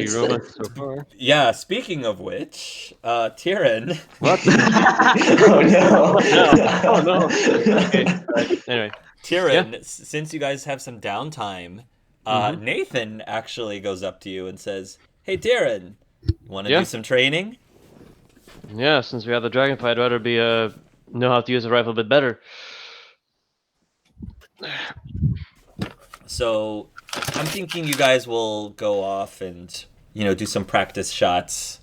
3 romance so far. Yeah, speaking of which, Tyrion. What? Oh no. No. Oh no. Okay. Right. Anyway. Yeah. Tyrion, since you guys have some downtime, Mm-hmm. Nathan actually goes up to you and says, "Hey, Tyrion, you want to do Yeah. some training?" Yeah. Since we have the dragon fight, I'd rather be know how to use a rifle a bit better. So I'm thinking you guys will go off and do some practice shots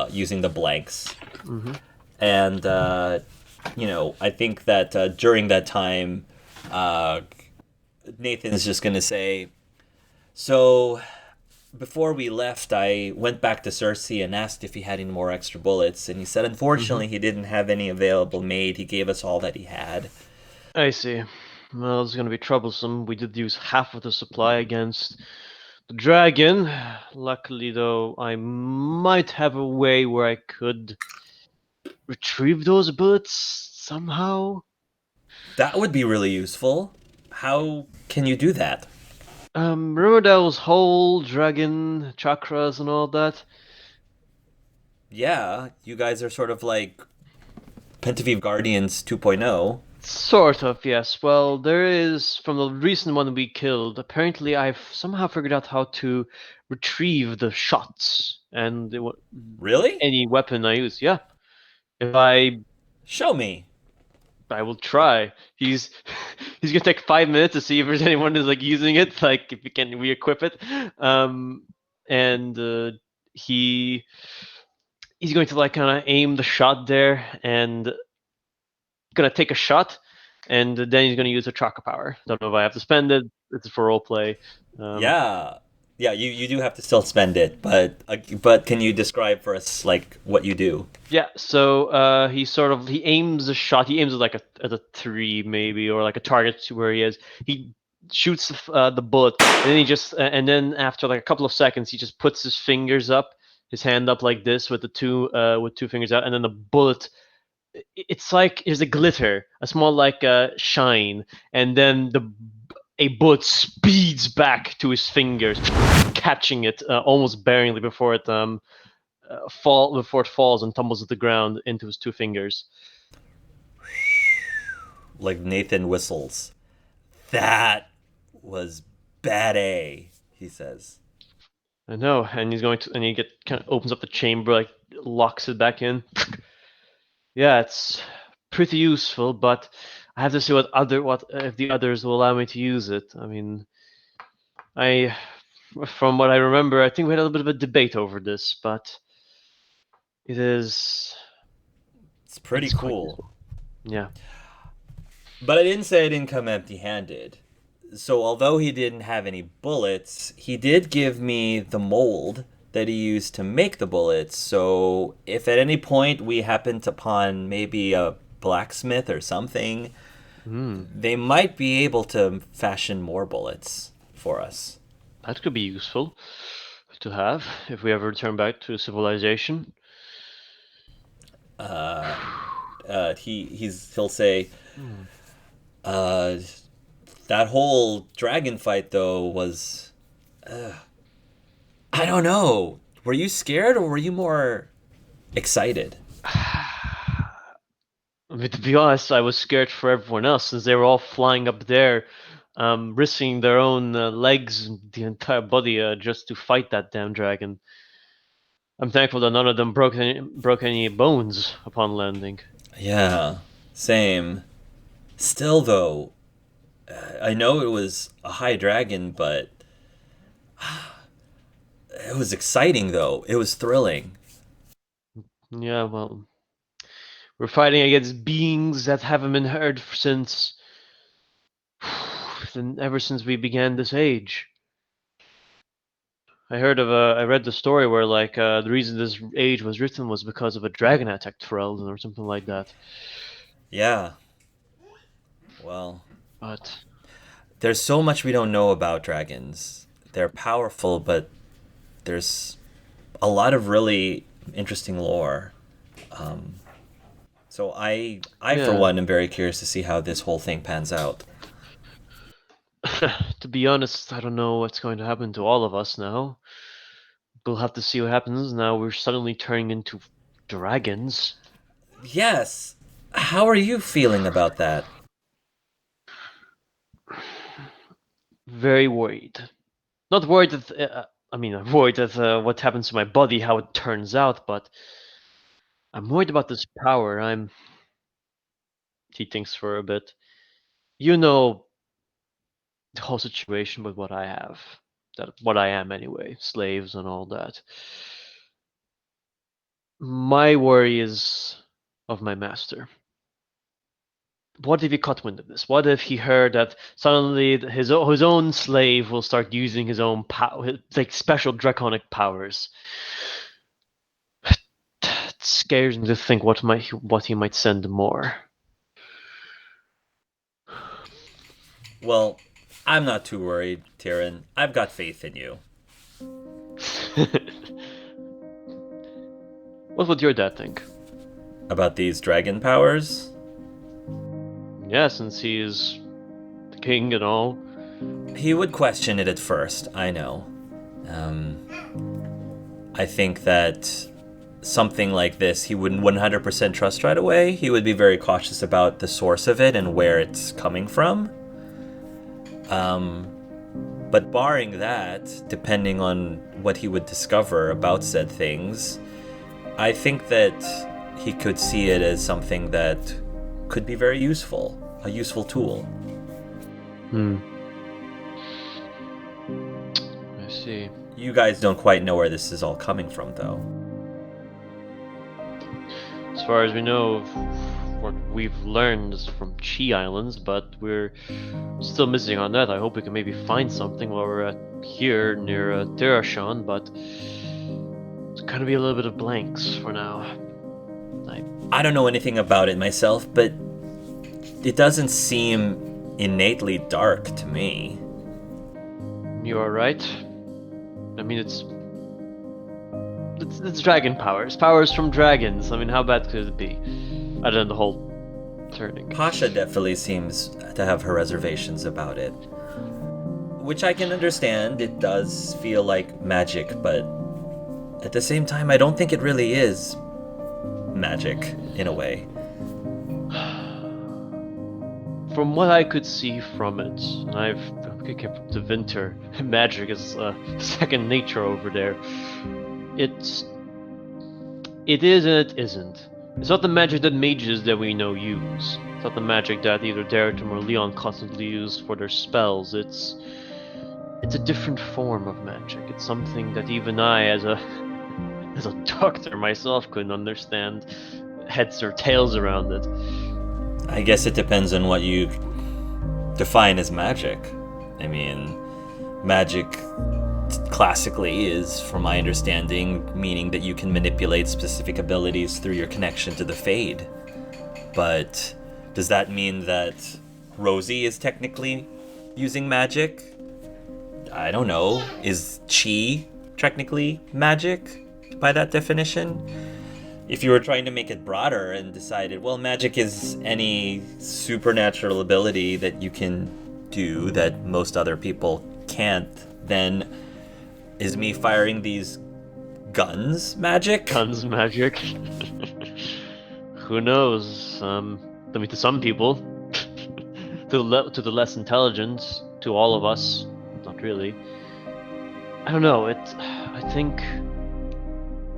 using the blanks, Mm-hmm. and I think that during that time, Nathan is just gonna say, "So before we left, I went back to Cersei and asked if he had any more extra bullets, and he said Mm-hmm. unfortunately he didn't have any available made. He gave us all that he had." I see. Well, it's gonna be troublesome. We did use half of the supply against the dragon. Luckily, though, I might have a way where I could retrieve those bullets somehow. That would be really useful. How can you do that? Remember those whole dragon chakras and all that? Yeah, you guys are sort of like Pentaviv Guardians 2.0. Sort of, yes. Well, there is, from the recent one we killed, apparently I've somehow figured out how to retrieve the shots and Really? any weapon I use. Yeah. If I Show me. will try. He's he's gonna take 5 minutes to see if there's anyone who's like using it, like if we can re-equip it. Um, and he he's going to like kind of aim the shot there and gonna take a shot, and then he's gonna use a chakra power. Don't know if I have to spend it. It's for role play. Um, Yeah. Yeah, you do have to still spend it, but can you describe for us like what you do? yeah. So he aims a shot. He aims at like at a tree maybe or like a target to where he is. He shoots the bullet, and then and then after like a couple of seconds, he just puts his fingers up, his hand up like this with with two fingers out, and then the bullet. It's like there's a glitter, a small like shine, and then a bullet speeds back to his fingers, catching it almost barely before it falls and tumbles to the ground into his two fingers. Like Nathan whistles. That was bad A, he says. I know, and he kind of opens up the chamber, like locks it back in. Yeah, it's pretty useful, but I have to see what if the others will allow me to use it. I mean, I from what I remember, I think we had a little bit of a debate over this, but it is It's pretty it's quite cool. useful. Yeah. But I didn't say I didn't come empty-handed. So although he didn't have any bullets, he did give me the mold that he used to make the bullets. So if at any point we happened upon maybe a blacksmith or something, they might be able to fashion more bullets for us. That could be useful to have if we ever return back to civilization. He'll say, uh, that whole dragon fight though was, I don't know. Were you scared or were you more excited? I mean, to be honest, I was scared for everyone else since they were all flying up there, risking their own legs and the entire body just to fight that damn dragon. I'm thankful that none of them broke any bones upon landing. Yeah, same. Still though, I know it was a high dragon, but it was exciting though. It was thrilling. Yeah, well, we're fighting against beings that haven't been heard since ever since we began this age. I read the story where like the reason this age was written was because of a dragon attacked Ferelden or something like that. Yeah. Well, But there's so much we don't know about dragons. They're powerful, but there's a lot of really interesting lore. So I for yeah, one am very curious to see how this whole thing pans out. to be honest, I don't know what's going to happen to all of us now. We'll have to see what happens. Now we're suddenly turning into dragons. Yes. How are you feeling about that? Very worried. Not worried that. I'm worried that what happens to my body, how it turns out, but I'm worried about this power. He thinks for a bit. You know the whole situation with what I have, that what I am anyway, slaves and all that. My worry is of my master. What if he caught wind of this? What if he heard that suddenly his own slave will start using his own power, like special draconic powers? It scares me to think what he might send more. Well, I'm not too worried, Tyrion. I've got faith in you. What would your dad think? About these dragon powers? Yeah, since he is the king and all. He would question it at first, I know. I think that something like this he wouldn't 100% trust right away. He would be very cautious about the source of it and where it's coming from. But barring that, depending on what he would discover about said things, I think that he could see it as something that could be very useful, a useful tool. I see. You guys don't quite know where this is all coming from, though. As far as we know, what we've learned is from Chi Islands, but we're still missing on that. I hope we can maybe find something while we're here near Tirashan, but it's gonna be a little bit of blanks for now. I don't know anything about it myself, but it doesn't seem innately dark to me. You are right. I mean, it's dragon powers. Powers from dragons. I mean, how bad could it be? Other than the whole turning. Pasha definitely seems to have her reservations about it. Which I can understand. It does feel like magic, but at the same time, I don't think it really is magic, in a way. From what I could see from it, and I've kept the winter, magic is second nature over there. It is and it isn't. It's not the magic that mages that we know use. It's not the magic that either Deritum or Leon constantly use for their spells. It's a different form of magic. It's something that even I, as a doctor myself, couldn't understand heads or tails around it. I guess it depends on what you define as magic. I mean, magic classically is, from my understanding, meaning that you can manipulate specific abilities through your connection to the Fade. But does that mean that Rosie is technically using magic? I don't know. Is Chi technically magic by that definition? If you were trying to make it broader and decided, well, magic is any supernatural ability that you can do that most other people can't, then is me firing these guns magic? Guns magic. Who knows? I mean, to some people, to the less intelligent, to all of us, not really. I don't know.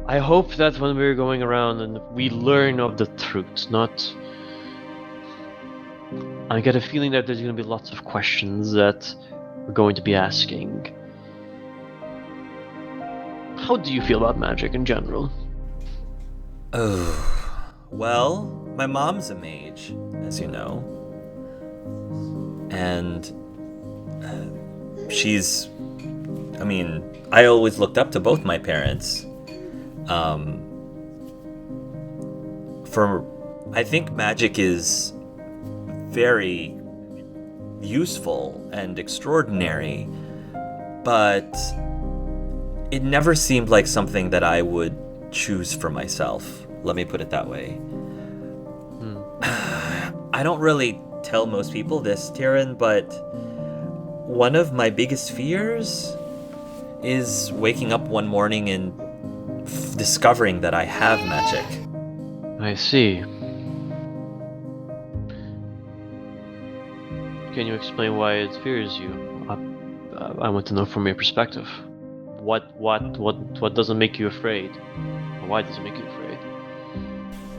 I hope that when we're going around and we learn of the truth, not. I get a feeling that there's going to be lots of questions that we're going to be asking. How do you feel about magic in general? Oh, well, my mom's a mage, as you know. And I always looked up to both my parents. I think magic is very useful and extraordinary, but it never seemed like something that I would choose for myself. Let me put it that way. I don't really tell most people this, Tyrion, but one of my biggest fears is waking up one morning and discovering that I have magic. I see. Can you explain why it fears you? I want to know from your perspective. What doesn't make you afraid? Or why does it make you afraid?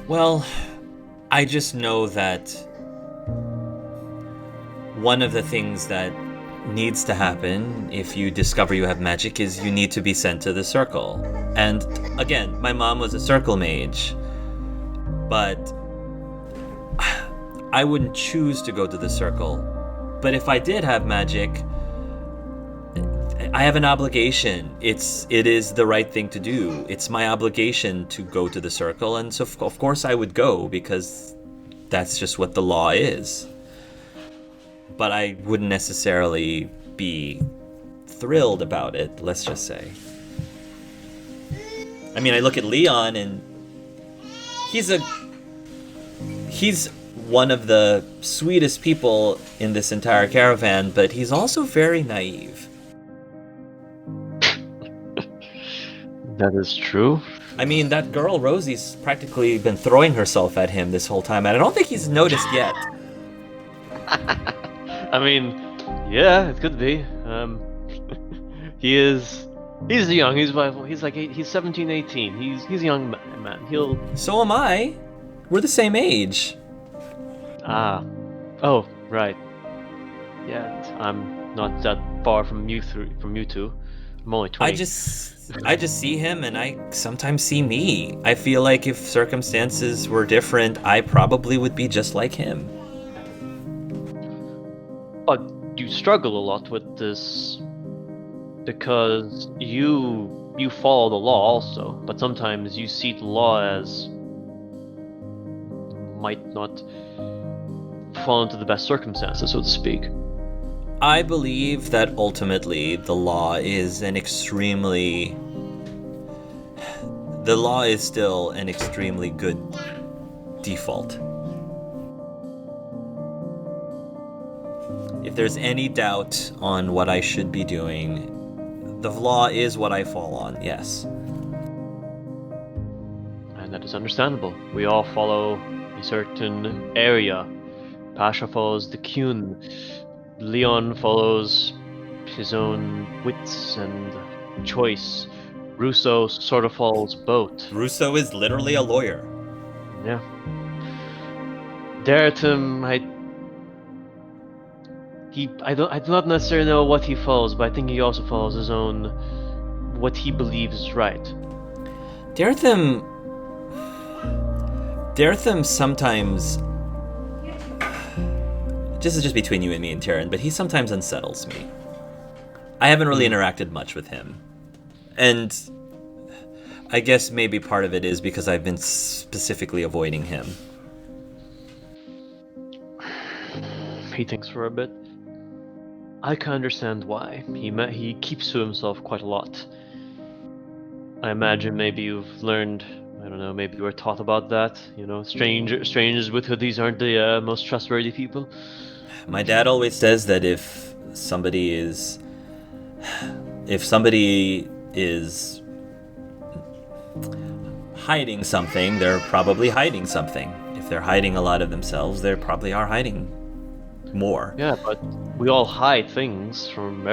Well, I just know that one of the things that needs to happen if you discover you have magic is you need to be sent to the circle. And again, my mom was a circle mage, but I wouldn't choose to go to the circle. But if I did have magic, I have an obligation. It is the right thing to do. It's my obligation to go to the circle, and so of course I would go because that's just what the law is. But I wouldn't necessarily be thrilled about it, let's just say. I mean, I look at Leon and he's one of the sweetest people in this entire caravan, but he's also very naive. That is true. I mean, that girl Rosie's practically been throwing herself at him this whole time, and I don't think he's noticed yet. I mean, yeah, it could be. He's young. He's 17, 18. He's a young man. So am I. We're the same age. Oh, right. Yeah, I'm not that far from you two. I'm only 20. I just see him and I sometimes see me. I feel like if circumstances were different, I probably would be just like him. But you struggle a lot with this because you follow the law also, but sometimes you see the law as might not fall into the best circumstances, so to speak. I believe that ultimately the law is still an extremely good default. If there's any doubt on what I should be doing, the law is what I fall on, yes. And that is understandable. We all follow a certain area. Pasha follows the Kyun. Leon follows his own wits and choice. Russo sort of follows both. Russo is literally a lawyer. Yeah. Daratum, I do not necessarily know what he follows, but I think he also follows his own, what he believes is right. Daratum sometimes, this is just between you and me and Tyrion, but he sometimes unsettles me. I haven't really interacted much with him. And I guess maybe part of it is because I've been specifically avoiding him. He thinks for a bit. I can understand why. He keeps to himself quite a lot. I imagine maybe you've learned, I don't know, maybe you were taught about that. You know, strangers with hoodies aren't the most trustworthy people. My dad always says that if somebody is hiding something, they're probably hiding something. If they're hiding a lot of themselves, they probably are hiding more. Yeah, but we all hide things from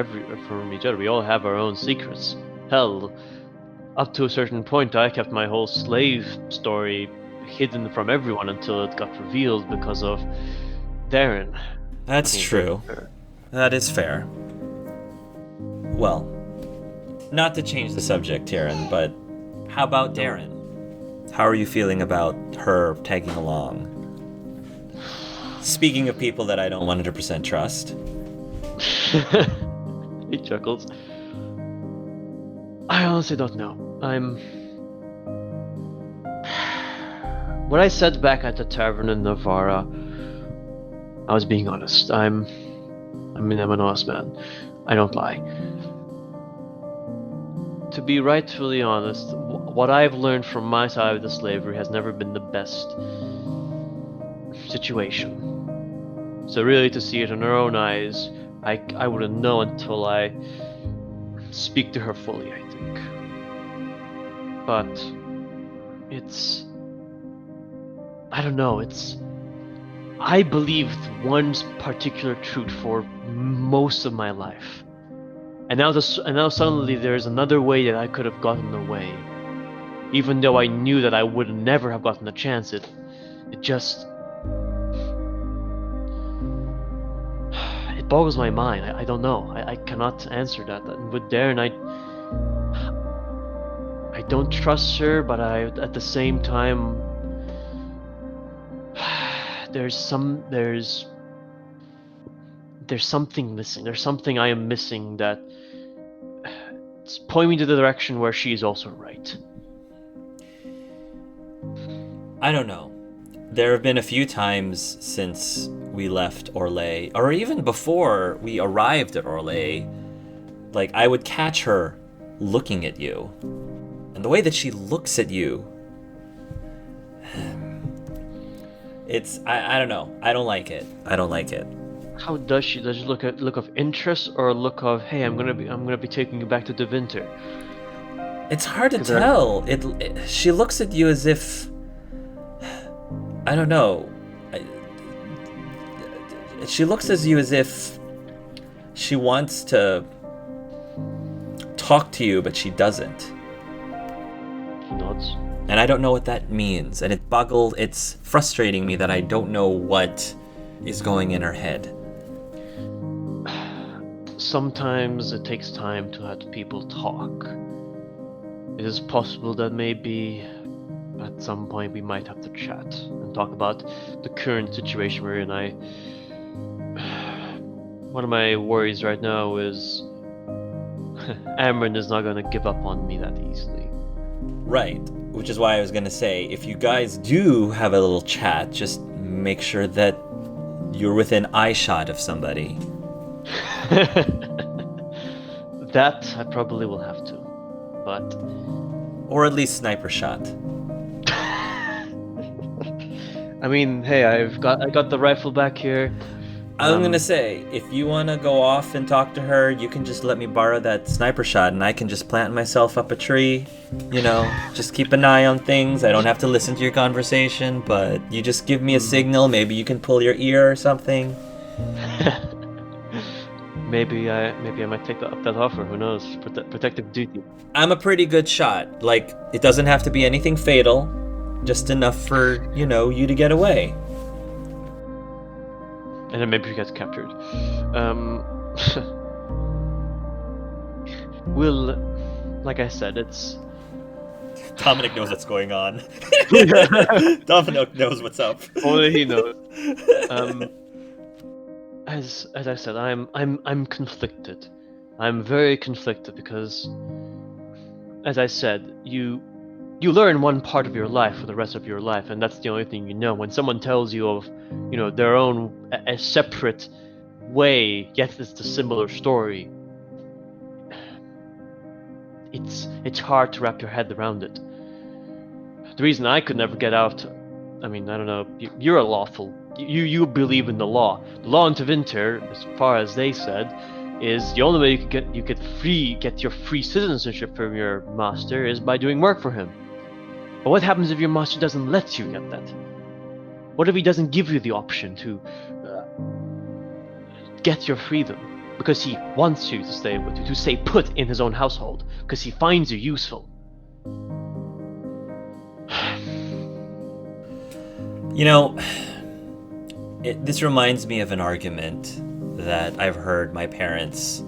each other. We all have our own secrets. Hell, up to a certain point, I kept my whole slave story hidden from everyone until it got revealed because of Darren. That's true. That is fair. Well, not to change the subject, Tyrion, but how about Darren? How are you feeling about her tagging along? Speaking of people that I don't 100% trust. He chuckles. I honestly don't know. What I said back at the tavern in Navarra, I was being honest. I'm an honest man. I don't lie. To be rightfully honest, what I've learned from my side of the slavery has never been the best situation. So really, to see it in our own eyes, I wouldn't know until I speak to her fully, I think. But I don't know, I believed one particular truth for most of my life. And now suddenly there's another way that I could have gotten away. Even though I knew that I would never have gotten a chance, it just... It boggles my mind. I don't know. I cannot answer that. And with Darren, I don't trust her, but at the same time, there's something missing. There's something I am missing that it's pointing me to the direction where she is also right. I don't know. There have been a few times since we left Orlais, or even before we arrived at Orlais, like I would catch her looking at you. And the way that she looks at you, I don't know. I don't like it. How does she? Does she look of interest or a look of, hey, I'm gonna be taking you back to Devinter? It's hard to tell. She looks at you as if, I don't know. She looks at you as if she wants to talk to you, but she doesn't. She nods. And I don't know what that means. And it's frustrating me that I don't know what is going in her head. Sometimes it takes time to let people talk. It is possible that maybe at some point we might have to chat and talk about the current situation we're in. One of my worries right now is Amryn is not going to give up on me that easily. Right, which is why I was going to say, if you guys do have a little chat, just make sure that you're within eyeshot of somebody. That I probably will have to, but... Or at least sniper shot. I mean, hey, I got the rifle back here. I'm gonna say, if you wanna go off and talk to her, you can just let me borrow that sniper shot and I can just plant myself up a tree. You know, just keep an eye on things. I don't have to listen to your conversation, but you just give me a signal. Maybe you can pull your ear or something. Maybe I might take that offer. Who knows? Protective duty. I'm a pretty good shot. Like, it doesn't have to be anything fatal, just enough for, you to get away. And then maybe she gets captured. Like I said, it's... Dominic knows what's going on. Dominic knows what's up. Only he knows. As I said, I'm conflicted. I'm very conflicted because, as I said, you learn one part of your life for the rest of your life, and that's the only thing you know. When someone tells you of, their own a separate way, yet it's a similar story, it's hard to wrap your head around it. The reason I could never get out, I mean, I don't know. You're a lawful. You believe in the law. The law in Tevinter, as far as they said, is the only way you could get your free citizenship from your master is by doing work for him. But what happens if your master doesn't let you get that? What if he doesn't give you the option to get your freedom because he wants you to stay with you, to stay put in his own household because he finds you useful? This reminds me of an argument that I've heard my parents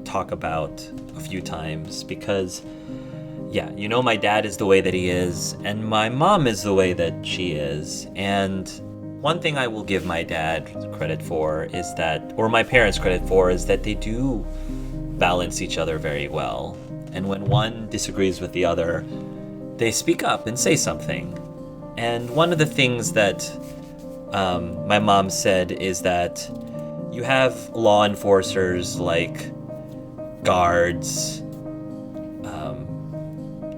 talk about a few times because, my dad is the way that he is, and my mom is the way that she is. And one thing I will give my dad credit for is that, or my parents credit for, is that they do balance each other very well. And when one disagrees with the other, they speak up and say something. And one of the things that my mom said is that you have law enforcers like guards,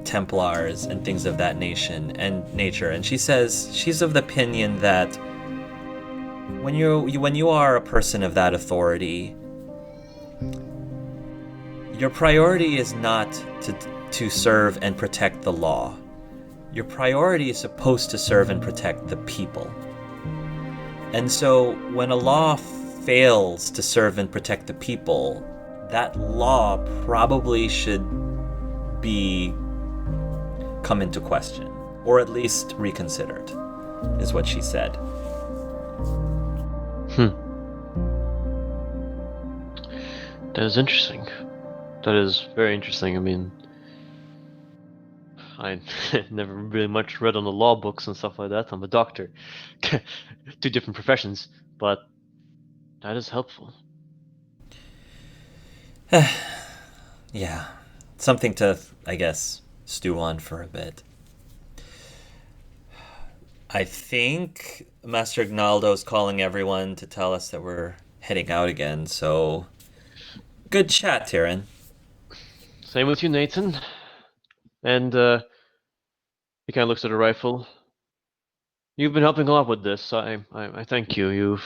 Templars, and things of that nature. And she says she's of the opinion that when you are a person of that authority, your priority is not to serve and protect the law. Your priority is supposed to serve and protect the people. And so when a law fails to serve and protect the people, that law probably should come into question, or at least reconsidered, is what she said. That is interesting. That is very interesting. I mean, I never really much read on the law books and stuff like that. I'm a doctor. Two different professions, but that is helpful. Yeah. Something to, I guess, stew on for a bit. I think Master Ignaldo's calling everyone to tell us that we're heading out again, so good chat, Tyrion. Same with you, Nathan. And he kind of looks at the rifle. You've been helping a lot with this. I thank you. You've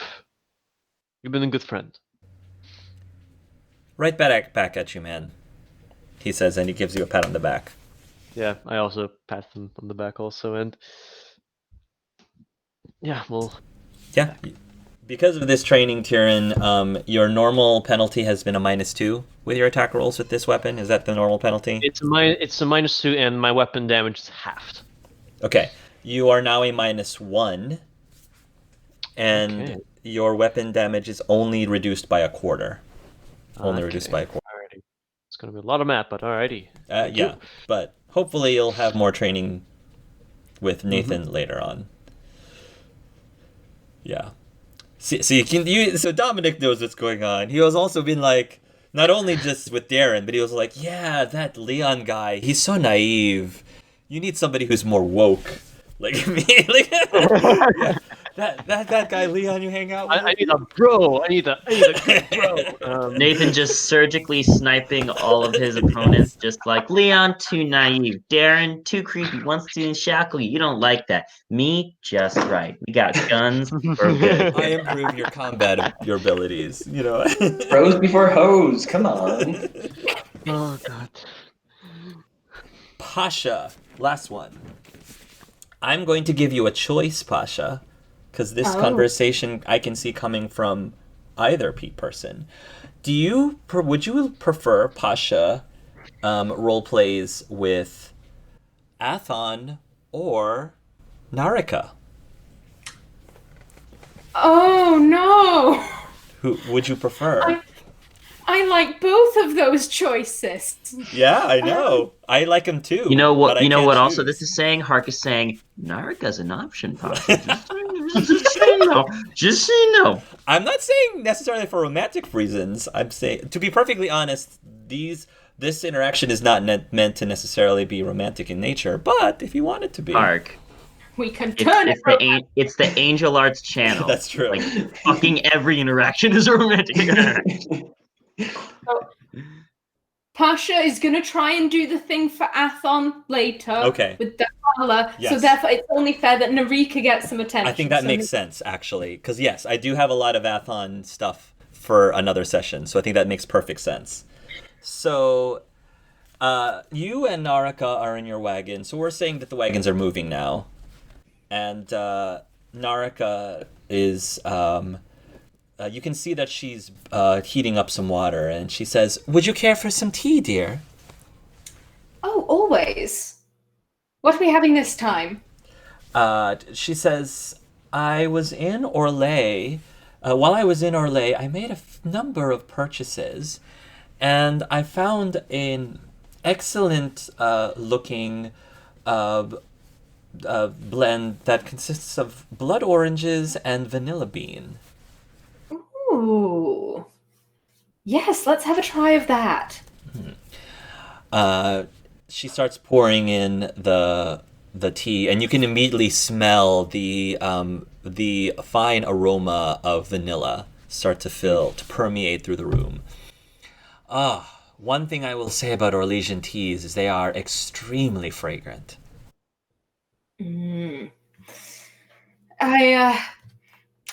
been a good friend. Right back at you, man, he says, and he gives you a pat on the back. Yeah, I also pat him on the back also, and yeah, well... Yeah, because of this training, Tyrion, your normal penalty has been a -2 with your attack rolls with this weapon. Is that the normal penalty? It's a -2, and my weapon damage is halved. Okay, you are now a -1, and your weapon damage is only reduced by a quarter. Only reduced by a quarter. Alrighty. It's going to be a lot of math, but alrighty. Yeah, but hopefully you'll have more training with Nathan later on. Yeah. So Dominic knows what's going on. He was also been like, not only just with Darren, but he was like, yeah, that Leon guy, he's so naive. You need somebody who's more woke. Like me. Like, yeah. That guy Leon you hang out with. I need a bro. I need a good bro. Nathan just surgically sniping all of his opponents, just like Leon, too naive. Darren, too creepy. Wants to shackle you. You don't like that. Me, just right. We got guns. We're good. I improve your combat your abilities. You know. Bros before hoes. Come on. Oh god. Pasha, last one. I'm going to give you a choice, Pasha, because this conversation I can see coming from either person. Would you prefer, Pasha, role plays with Athon or Narika? Oh no! Who would you prefer? I like both of those choices. Yeah, I know. I like them too. You know what? but I You know can't what? choose. Also, this is saying Hark is saying Narika's an option, Pasha. Just so you know. Just so you know. I'm not saying necessarily for romantic reasons. I'm saying, to be perfectly honest, this interaction is not meant to necessarily be romantic in nature. But if you want it to be, Hark. We can turn It's the Angel Arts channel. That's true. Like fucking every interaction is a romantic interaction. Pasha is going to try and do the thing for Athon later. Okay. With Dakala. Yes. So therefore, it's only fair that Narika gets some attention. I think that makes sense, actually. Because, yes, I do have a lot of Athon stuff for another session. So I think that makes perfect sense. So you and Narika are in your wagon. So we're saying that the wagons are moving now. And Narika is... you can see that she's heating up some water, and she says, "Would you care for some tea, dear?" Oh, always. What are we having this time? She says, "I was in Orlais. While I was in Orlais, I made a number of purchases, and I found an excellent looking blend that consists of blood oranges and vanilla bean." Ooh. Yes, let's have a try of that. She starts pouring in the tea, and you can immediately smell the fine aroma of vanilla start to permeate through the room. One thing I will say about Orlesian teas is they are extremely fragrant.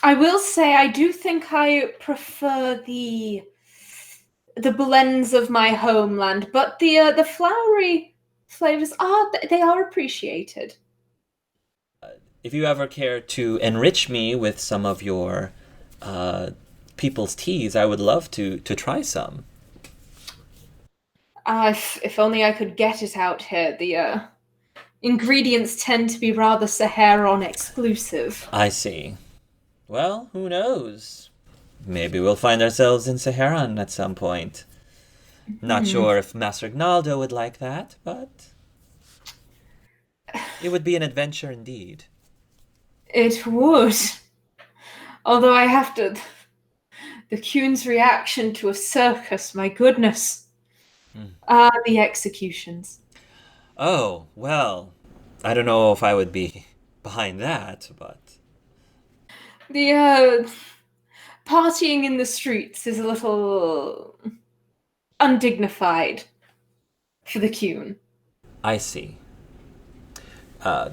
I will say I do think I prefer the the blends of my homeland, but the flowery flavors they are appreciated. If you ever care to enrich me with some of your people's teas, I would love to try some. If only I could get it out here. The ingredients tend to be rather Saharan exclusive. I see. Well, who knows? Maybe we'll find ourselves in Saharan at some point. Not sure if Master Ignaldo would like that, but it would be an adventure indeed. It would. Although I have to... The Cune's reaction to a circus, my goodness. The executions. Oh, well, I don't know if I would be behind that, but... The partying in the streets is a little undignified for the Cune. I see.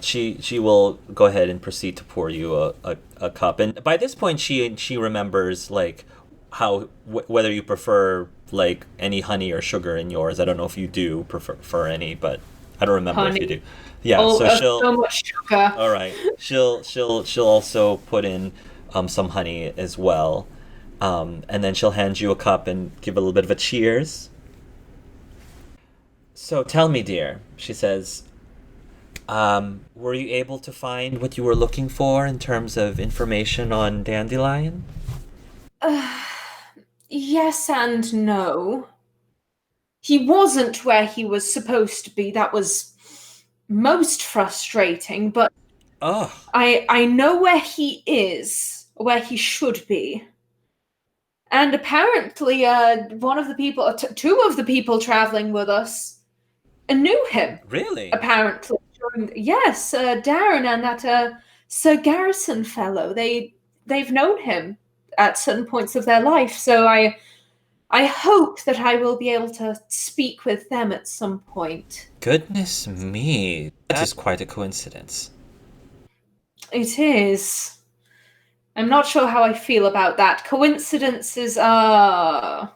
She will go ahead and proceed to pour you a cup, and by this point she remembers like how whether you prefer like any honey or sugar in yours. I don't know if you do prefer any, but I don't remember honey. if you do. Yeah, Oh, so she'll. so much sugar. All right, she'll also put in some honey as well, and then she'll hand you a cup and give a little bit of a cheers. So tell me, dear, she says, were you able to find what you were looking for in terms of information on Dandelion? Yes and no. He wasn't where he was supposed to be. That was most frustrating, but Oh, I know where he is, where he should be. And apparently, one of the people, two of the people traveling with us, knew him. really? Apparently, yes, Darren and that Sir Garrison fellow. They've known him at certain points of their life. So I hope that I will be able to speak with them at some point. Goodness me, that is quite a coincidence. It is. I'm not sure how I feel about that. Coincidences are...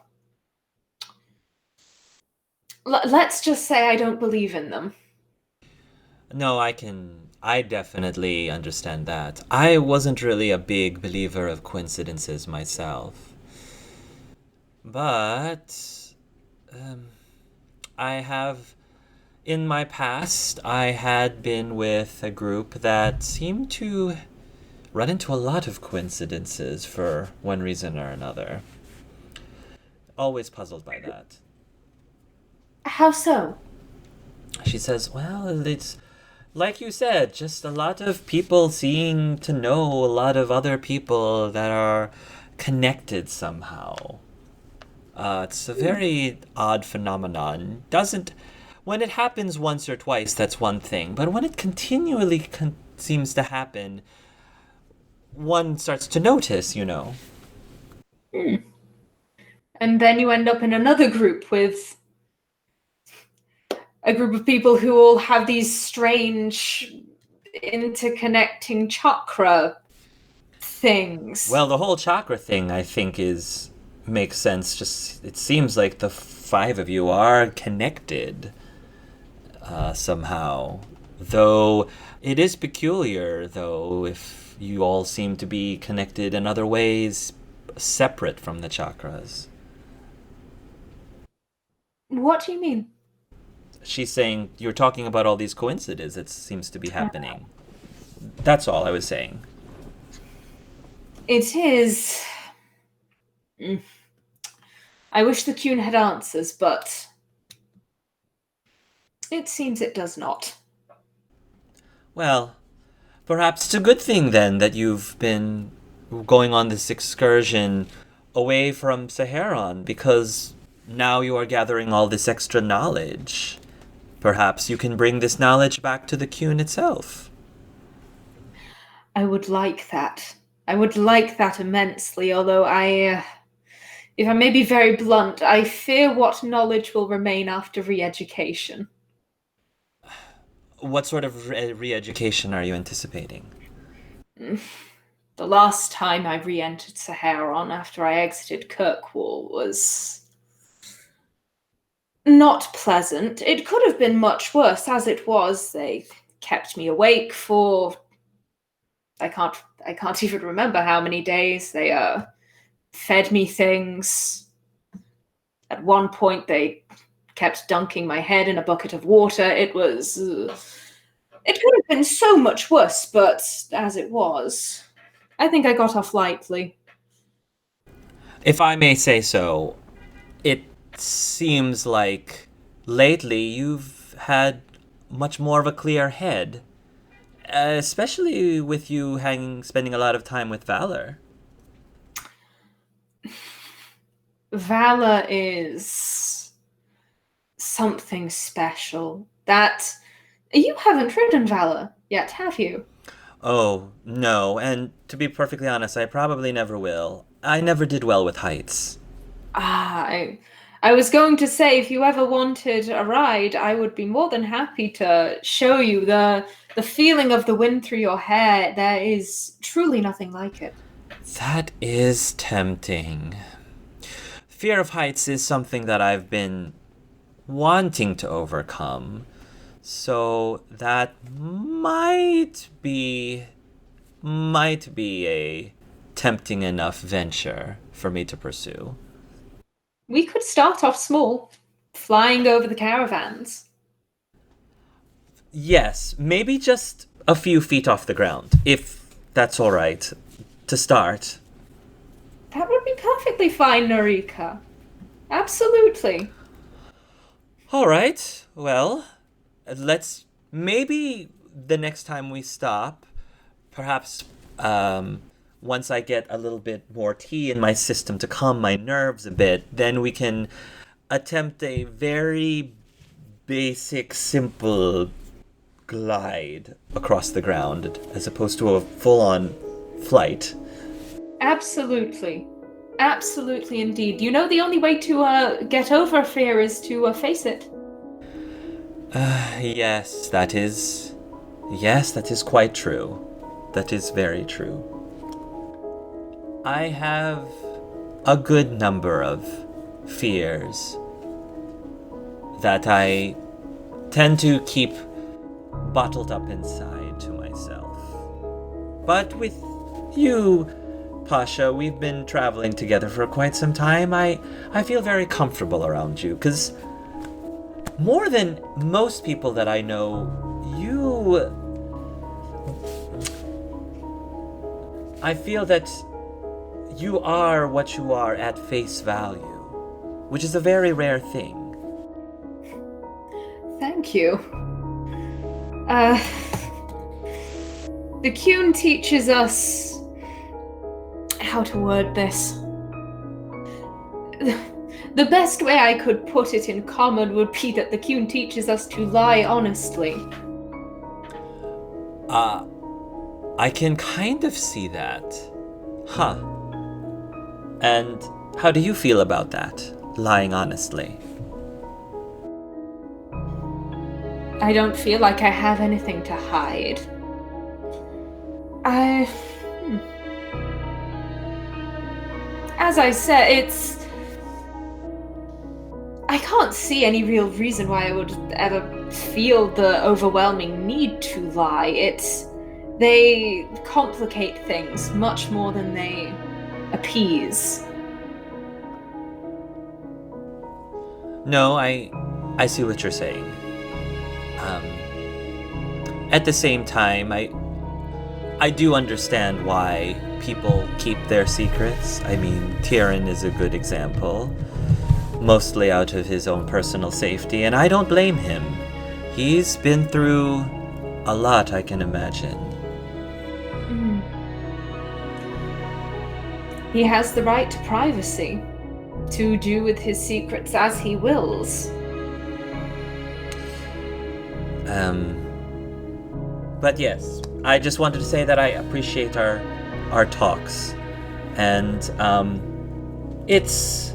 let's just say I don't believe in them. No, I definitely understand that. I wasn't really a big believer of coincidences myself. But, I have, in my past, I had been with a group that seemed to run into a lot of coincidences for one reason or another. Always puzzled by that. How so? She says, well, it's like you said, just a lot of people seem to know a lot of other people that are connected somehow. It's a very odd phenomenon. When it happens once or twice, that's one thing. But when it continually seems to happen, one starts to notice, you know. And then you end up in another group with a group of people who all have these strange interconnecting chakra things. Well, the whole chakra thing, I think, makes sense. Just it seems like the five of you are connected somehow. Though it is peculiar, though, if you all seem to be connected in other ways separate from the chakras. What do you mean? She's saying you're talking about all these coincidences that seems to be happening. That's all I was saying. It is. I wish the Cune had answers, but it seems it does not. Well, perhaps it's a good thing then that you've been going on this excursion away from Saharan, because now you are gathering all this extra knowledge. Perhaps you can bring this knowledge back to the Cune itself. I would like that. I would like that immensely, although if I may be very blunt, I fear what knowledge will remain after re-education. What sort of re-education are you anticipating? The last time I re-entered Saharan after I exited Kirkwall was not pleasant. It could have been much worse. As it was, they kept me awake for I can't even remember how many days. They fed me things. At one point, they kept dunking my head in a bucket of water. It was. It could have been so much worse, but as it was, I think I got off lightly. If I may say so, it seems like lately you've had much more of a clear head, especially with you spending a lot of time with Valor. Valor is something special. That you haven't ridden Valor yet, have you? Oh, no, and to be perfectly honest, I probably never will. I never did well with heights. I was going to say, if you ever wanted a ride, I would be more than happy to show you the feeling of the wind through your hair. There is truly nothing like it. That is tempting. Fear of heights is something that I've been wanting to overcome. So that might be a tempting enough venture for me to pursue. We could start off small, flying over the caravans. Yes, maybe just a few feet off the ground, if that's all right, to start. That would be perfectly fine, Norika. Absolutely. All right, well, maybe the next time we stop, perhaps once I get a little bit more tea in my system to calm my nerves a bit, then we can attempt a very basic, simple glide across the ground as opposed to a full-on flight. Absolutely. Absolutely indeed. You know, the only way to get over fear is to face it. Yes, that is quite true. That is very true. I have a good number of fears that I tend to keep bottled up inside to myself. But with you, Pasha, we've been traveling together for quite some time. I feel very comfortable around you, because more than most people that I know, I feel that you are what you are at face value, which is a very rare thing. Thank you. The Kuhn teaches us how to word this. The best way I could put it in common would be that the Kuhn teaches us to lie honestly. I can kind of see that. Huh. And how do you feel about that, lying honestly? I don't feel like I have anything to hide. As I said, I can't see any real reason why I would ever feel the overwhelming need to lie. They complicate things much more than they appease. No, I see what you're saying. At the same time, I do understand why people keep their secrets. I mean, Tyrion is a good example, mostly out of his own personal safety, and I don't blame him. He's been through a lot, I can imagine. He has the right to privacy, to do with his secrets as he wills. But yes, I just wanted to say that I appreciate our talks, and it's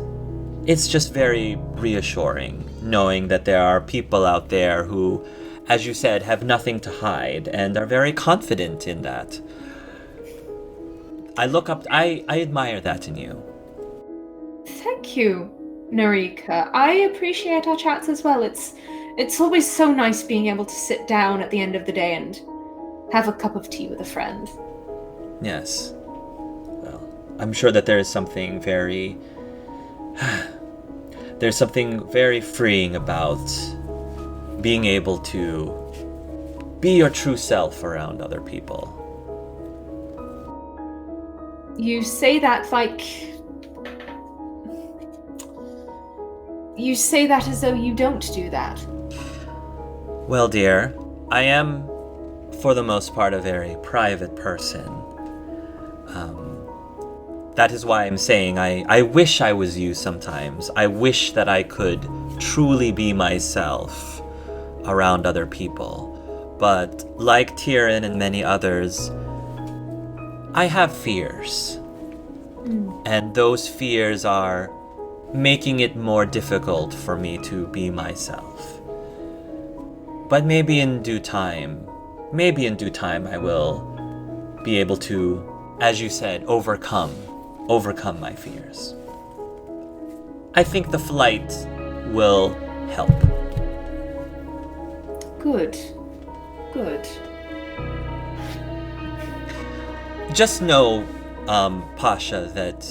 just very reassuring knowing that there are people out there who, as you said, have nothing to hide and are very confident in that. I admire that in you. Thank you. Narika. I appreciate our chats as well. It's always so nice being able to sit down at the end of the day and have a cup of tea with a friend. Yes. Well, I'm sure that there is something very... there's something very freeing about being able to be your true self around other people. You say that like... You say that as though you don't do that. Well, dear, I am, for the most part, a very private person. That is why I'm saying I wish I was you sometimes. I wish that I could truly be myself around other people. But like Tyrion and many others, I have fears. And those fears are making it more difficult for me to be myself. But maybe in due time I will be able to, as you said, overcome my fears. I think the flight will help. Good. Just know, Pasha, that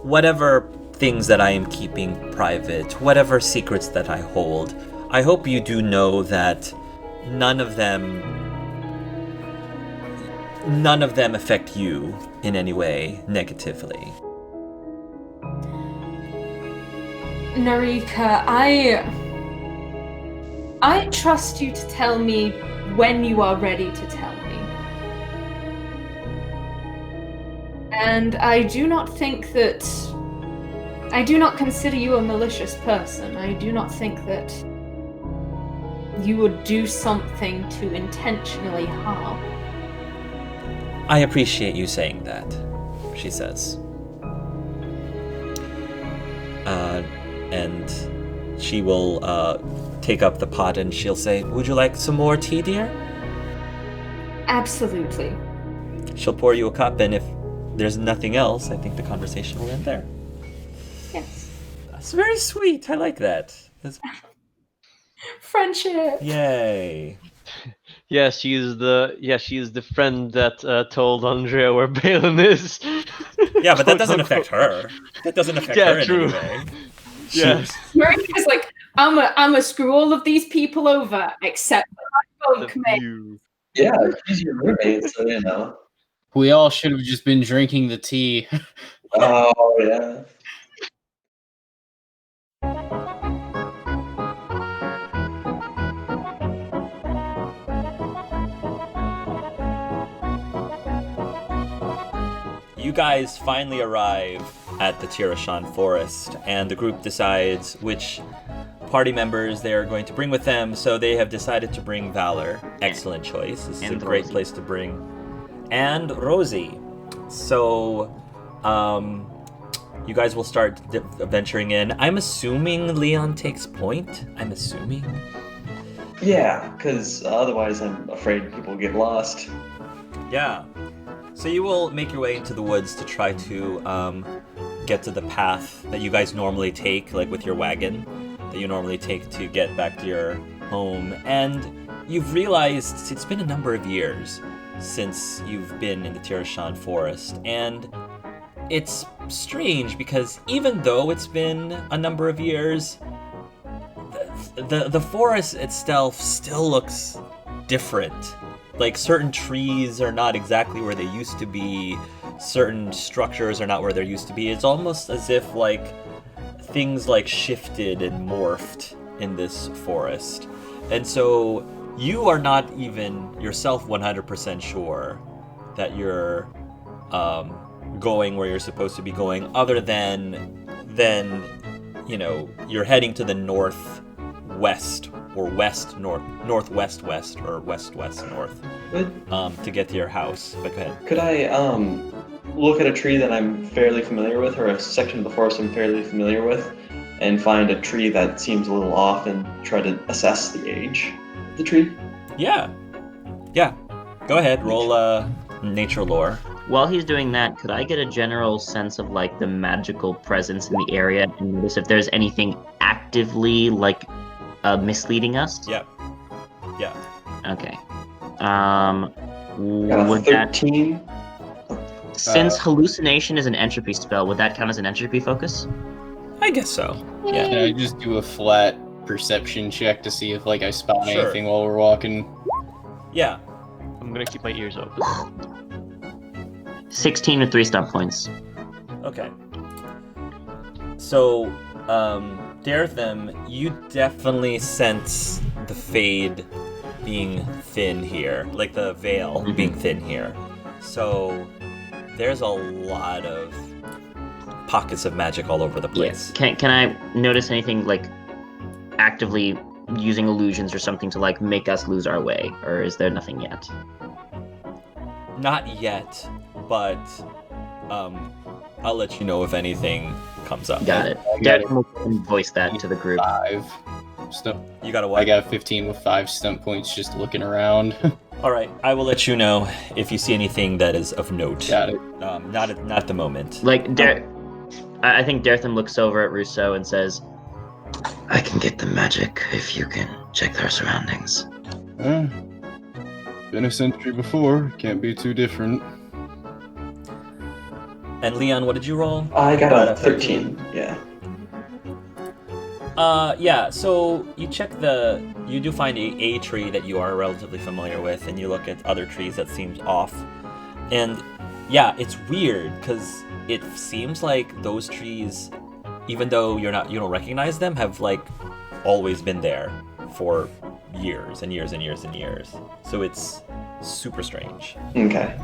whatever things that I am keeping private, whatever secrets that I hold, I hope you do know that none of them affect you in any way negatively. Narika, I trust you to tell me when you are ready to tell me. And I do not consider you a malicious person. I do not think that you would do something to intentionally harm. I appreciate you saying that, she says. And she will take up the pot and she'll say, "Would you like some more tea, dear?" Absolutely. She'll pour you a cup, and if there's nothing else, I think the conversation will end there. Yes. That's very sweet. I like that. Friendship. Yay. Yeah, she's the friend that told Andrea where Balin is. Yeah, but that doesn't affect her. That doesn't affect her in true. any way. Yeah. Marika's like, I'ma screw all of these people over except for my folk, mate. You. Yeah, she's your roommate, so you know. We all should have just been drinking the tea. Oh, yeah. You guys finally arrive at the Tirashan forest, and the group decides which party members they are going to bring with them, so they have decided to bring Valor. Excellent choice. This is a great Rosie. place to bring. And Rosie. So, you guys will start venturing in. I'm assuming Leon takes point. I'm assuming. Yeah, because otherwise I'm afraid people get lost. Yeah. So you will make your way into the woods to try to get to the path that you guys normally take, like with your wagon, that you normally take to get back to your home. And you've realized it's been a number of years since you've been in the Tirashan forest. And it's strange because even though it's been a number of years, the forest itself still looks different. Like, certain trees are not exactly where they used to be. Certain structures are not where they used to be. It's almost as if, like, things, like, shifted and morphed in this forest. And so, you are not even yourself 100% sure that you're going where you're supposed to be going, other than, you know, you're heading to the northwest or northwest west or west north to get to your house. But go ahead. Could I look at a tree that I'm fairly familiar with, or a section of the forest I'm fairly familiar with, and find a tree that seems a little off and try to assess the age of the tree? Yeah. Go ahead. Roll nature lore. while he's doing that, could I get a general sense of like the magical presence in the area and notice if there's anything actively like misleading us? Yeah. Yeah. Okay. Got a Would that, 13. since hallucination is an entropy spell, would that count as an entropy focus? I guess so. Yeah. Can I just do a flat perception check to see if like I spot Sure. anything while we're walking? Yeah. I'm gonna keep my ears open. 16 with 3 stump points. Okay. So, Dartham, you definitely sense the fade being thin here, like the veil Mhm. being thin here. So, there's a lot of pockets of magic all over the place. Can I notice anything like actively using illusions or something to like make us lose our way, or is there nothing yet? Not yet, but I'll let you know if anything comes up. Got it. I got Derek will voice that to the group. 5 stump. You got a I what? got 15 with 5 stump points just looking around. All right, I will let you know if you see anything that is of note. Got it. Not at the moment. Like I think Dartham looks over at Rousseau and says, "I can get the magic if you can check their surroundings." Been a century before. Can't be too different. And Leon, what did you roll? I got a 13. Yeah. Yeah, so you do find a tree that you are relatively familiar with, and you look at other trees that seems off. And yeah, it's weird, because it seems like those trees, even though you don't recognize them, have like always been there for years and years and years and years. So it's super strange. Okay.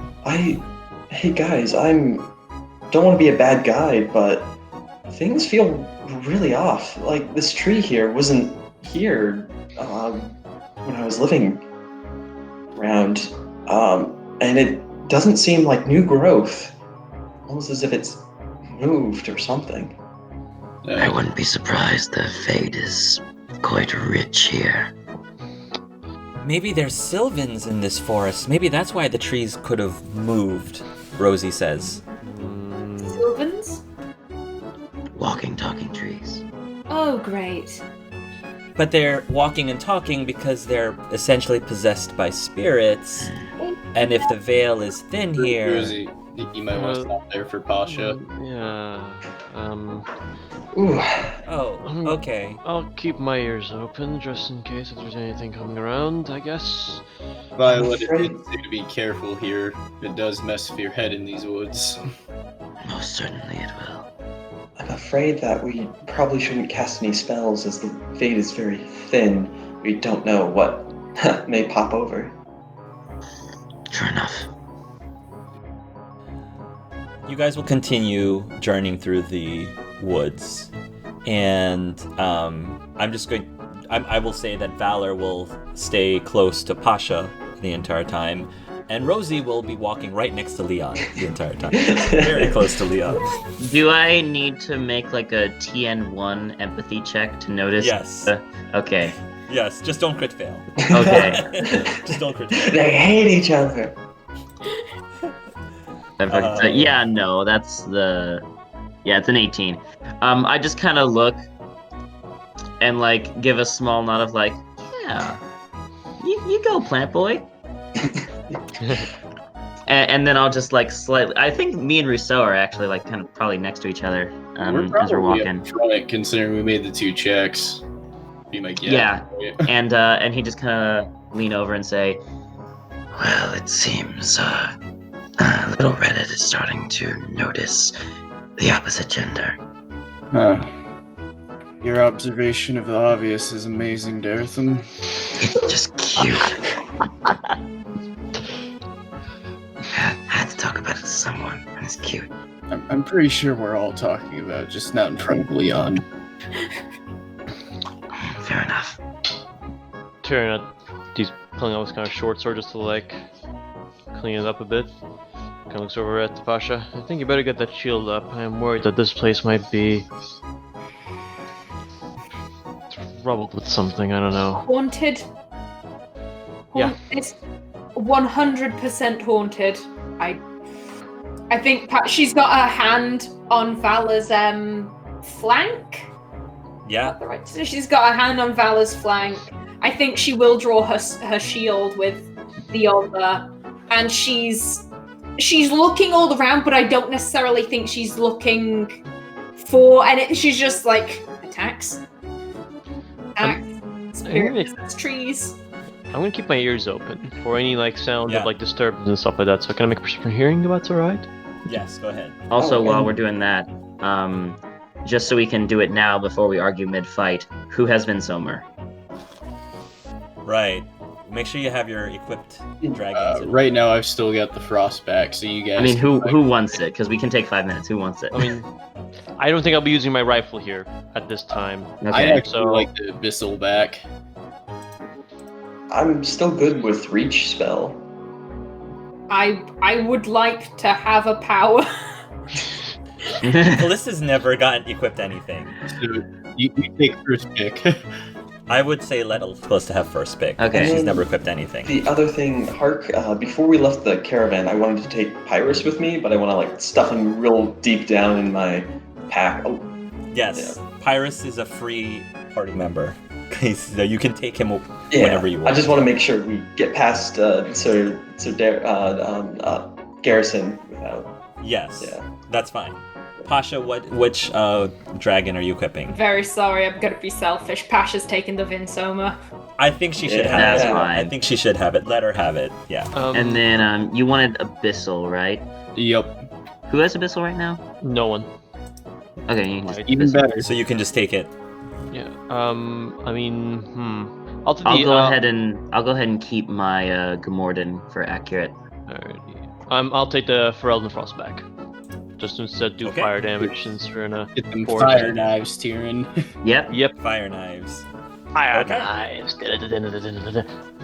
Hey guys, don't want to be a bad guy, but things feel really off. Like this tree here wasn't here when I was living around, and it doesn't seem like new growth. Almost as if it's moved or something. I wouldn't be surprised. The fate is quite rich here. Maybe there's sylvans in this forest. Maybe that's why the trees could have moved, Rosie says. Sylvans? Walking, talking trees. Oh, great. But they're walking and talking because they're essentially possessed by spirits. And if the veil is thin here... Rosie, you might want to stop there for Pasha. Ooh. Oh, okay. I'll keep my ears open just in case if there's anything coming around, I guess. Violet, it did say to be careful here. It does mess with your head in these woods. Most certainly it will. I'm afraid that we probably shouldn't cast any spells as the fade is very thin. We don't know what may pop over. Sure enough. You guys will continue journeying through the woods. And I will say that Valor will stay close to Pasha the entire time. And Rosie will be walking right next to Leon the entire time. Very close to Leon. Do I need to make like a TN1 empathy check to notice? Yes. Okay. Yes, just don't crit fail. Okay. Just don't crit fail. They hate each other. Yeah, no, that's it's an 18. I just kind of look and like give a small nod of like, yeah, you go, plant boy. and then I'll just like slightly. I think me and Rousseau are actually like kind of probably next to each other as we're walking. Up front, considering we made the 2 checks. Be my guess. Yeah, and he just kind of lean over and say, "Well, it seems Little Reddit is starting to notice the opposite gender." Your observation of the obvious is amazing, Dartham. It's just cute. Had to talk about it to someone, and it's cute. I'm pretty sure we're all talking about, just not in front of Leon. Fair enough. Tyranid, he's pulling out his kind of short sword just to like clean it up a bit. Kind of looks over at Pasha. I think you better get that shield up. I am worried that this place might be troubled with something. I don't know. Haunted. Yeah. It's 100% haunted. I think she's got her hand on Vala's flank. Yeah. Right. So she's got her hand on Vala's flank. I think she will draw her shield with the other, and she's looking all around, but I don't necessarily think she's looking for. And she's just like attacks, spirits, trees. I'm gonna keep my ears open for any like sound Yeah. of like disturbance and stuff like that. So can I make a perception hearing if that's alright? Yes, go ahead. Also, while and- we're doing that, just so we can do it now before we argue mid-fight, who has Vinsomer? Right. Make sure you have your equipped dragons. Right now, I've still got the frost back, so you guys. I mean, who can- wants it? Because we can take 5 minutes. Who wants it? I mean, I don't think I'll be using my rifle here at this time. I Okay. actually so- like the Abyssal back. I'm still good with reach spell. I would like to have a power. Callista's never gotten equipped anything. So you take first pick. I would say let Callista have first pick. Okay. She's never equipped anything. The other thing, Hark, before we left the caravan, I wanted to take Pyrus with me, but I want to like stuff him real deep down in my pack. Oh, Yes. Pyrus is a free party member. So you can take him yeah. whenever you want. I just want to make sure we get past Garrison without. Yes. Yeah. That's fine. Pasha, which dragon are you equipping? Very sorry, I'm gonna be selfish. Pasha's taking the Vinsoma. I think she should Yeah, have that's it. fine. I think she should have it. Let her have it. Yeah. And then you wanted Abyssal, right? Yep. Who has Abyssal right now? No one. Okay, you can just Even Abyssal. better. So you can just take it. Yeah. I mean, I'll take I'll the. go ahead and keep my Gamorden for accurate. Alrighty. I'll take the Ferelden Frost back. Just instead do Okay. fire damage since we're in a Get them forest. fire knives, Tyrion. Yep. Yep. Fire knives. Fire Okay. knives.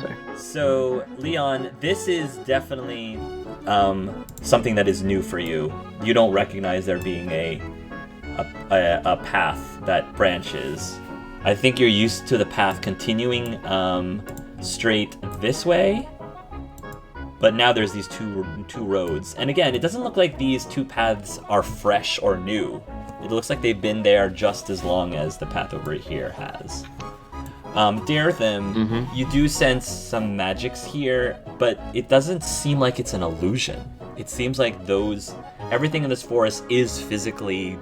Sorry. So, Leon, this is definitely something that is new for you. You don't recognize there being a path that branches. I think you're used to the path continuing straight this way, but now there's these two roads. And again, it doesn't look like these two paths are fresh or new. It looks like they've been there just as long as the path over here has. Dartham, Mhm. you do sense some magics here, but it doesn't seem like it's an illusion. It seems like everything in this forest is physically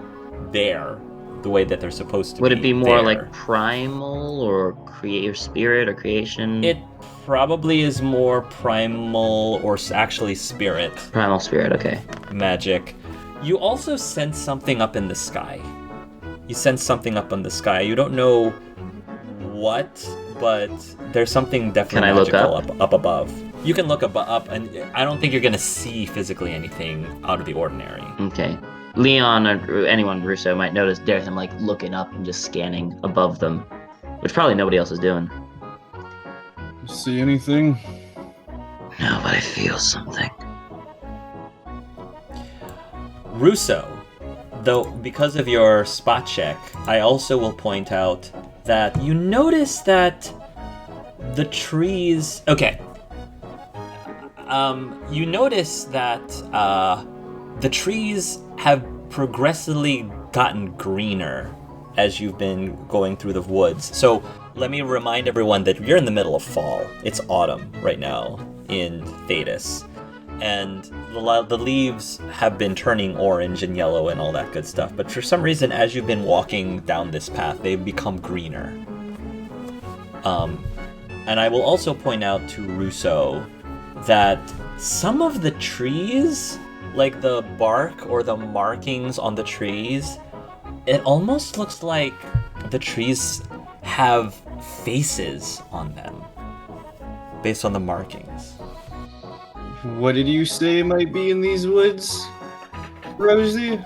there, the way that they're supposed to Would be. it be more there. like primal or create spirit or creation? It probably is more primal or actually spirit Primal spirit. Okay. magic. You also sense something up in the sky. You sense something up in the sky. You don't know what, but there's something definitely Can I look magical up above. You can look up, and I don't think you're gonna see physically anything out of the ordinary. Okay. Leon or anyone Russo might notice Dartham like looking up and just scanning above them, which probably nobody else is doing. See anything? No, but I feel something. Russo, though, because of your spot check, I also will point out that you notice that the trees. Okay. You notice that the trees have progressively gotten greener as you've been going through the woods. So let me remind everyone that you're in the middle of fall. It's autumn right now in Thetis. And the leaves have been turning orange and yellow and all that good stuff. But for some reason, as you've been walking down this path, they've become greener. And I will also point out to Russo that some of the trees, like the bark or the markings on the trees, it almost looks like the trees have faces on them based on the markings. What did you say might be in these woods, Rosie?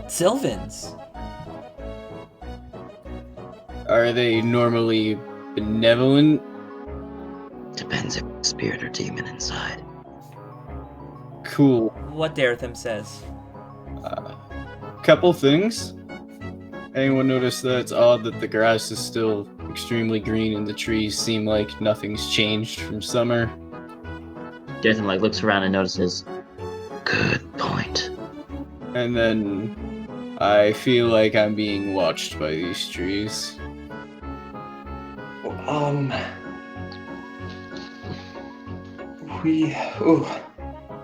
Sylvans. Are they normally benevolent? Depends if spirit or demon inside. Cool. What Dartham says. Couple things. Anyone notice that it's odd that the grass is still extremely green and the trees seem like nothing's changed from summer? Dartham like looks around and notices Good point. And then I feel like I'm being watched by these trees.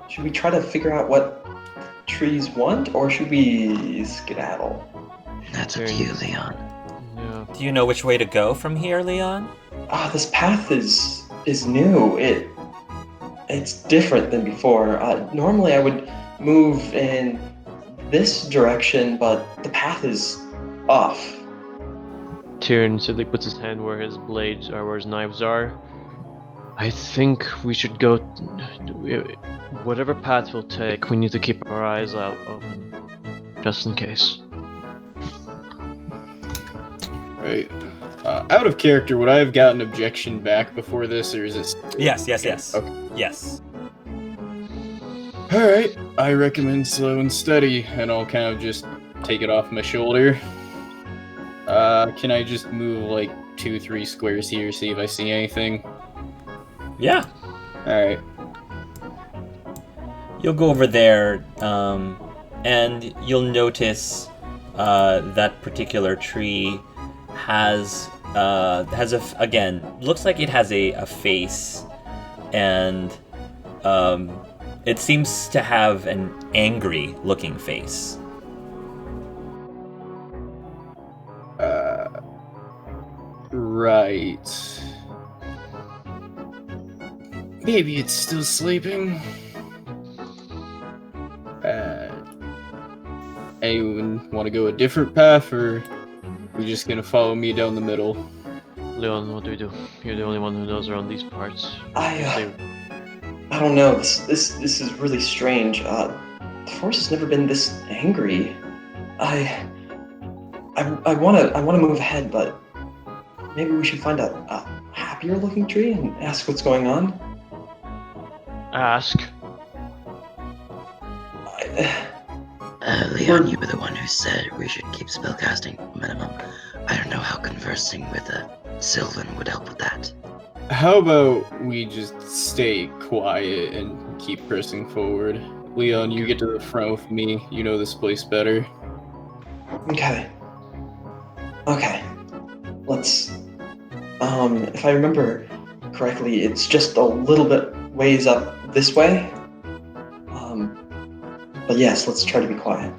Should we try to figure out what trees want, or should we skedaddle? That's up to you, Leon. Yeah. Do you know which way to go from here, Leon? This path is new. It's different than before. Normally I would move in this direction, but the path is off. Tyrion simply puts his hand where his blades are, where his knives are. I think we should go. Whatever path we'll take, we need to keep our eyes out open, just in case. Right. Out of character, would I have gotten objection back before this, or is it? Yes. Okay. Yes. Alright, I recommend slow and steady, and I'll kind of just take it off my shoulder. Can I just move like 2-3 squares here, see if I see anything? Yeah. Alright. You'll go over there, and you'll notice that particular tree has again, looks like it has a face, and it seems to have an angry looking face. Right. Maybe it's still sleeping. Anyone want to go a different path, or we just gonna follow me down the middle? Leon, what do we do? You're the only one who knows around these parts. I don't know. This is really strange. The force has never been this angry. I wanna move ahead, but maybe we should find a happier looking tree and ask what's going on. Ask. Leon, you were the one who said we should keep spellcasting minimum. I don't know how conversing with a Sylvan would help with that. How about we just stay quiet and keep pressing forward? Leon, you get to the front with me. You know this place better. Okay. Let's. If I remember correctly, it's just a little bit ways up this way. But yes, let's try to be quiet.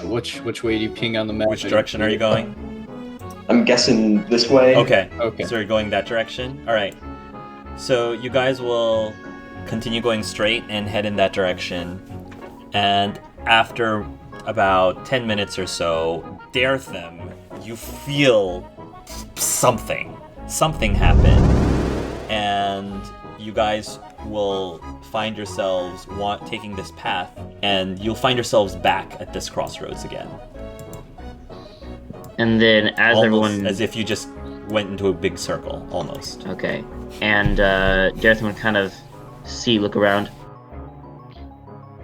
Which way do you ping on the map? Which direction are you going? I'm guessing this way. Okay. Okay. So you're going that direction? Alright. So you guys will continue going straight and head in that direction. And after about 10 minutes or so, Dartham, you feel something. Something happen. And you guys will find yourselves taking this path, and you'll find yourselves back at this crossroads again. And then as Almost everyone... as if you just went into a big circle, almost. Okay. And Darth would kind of look around.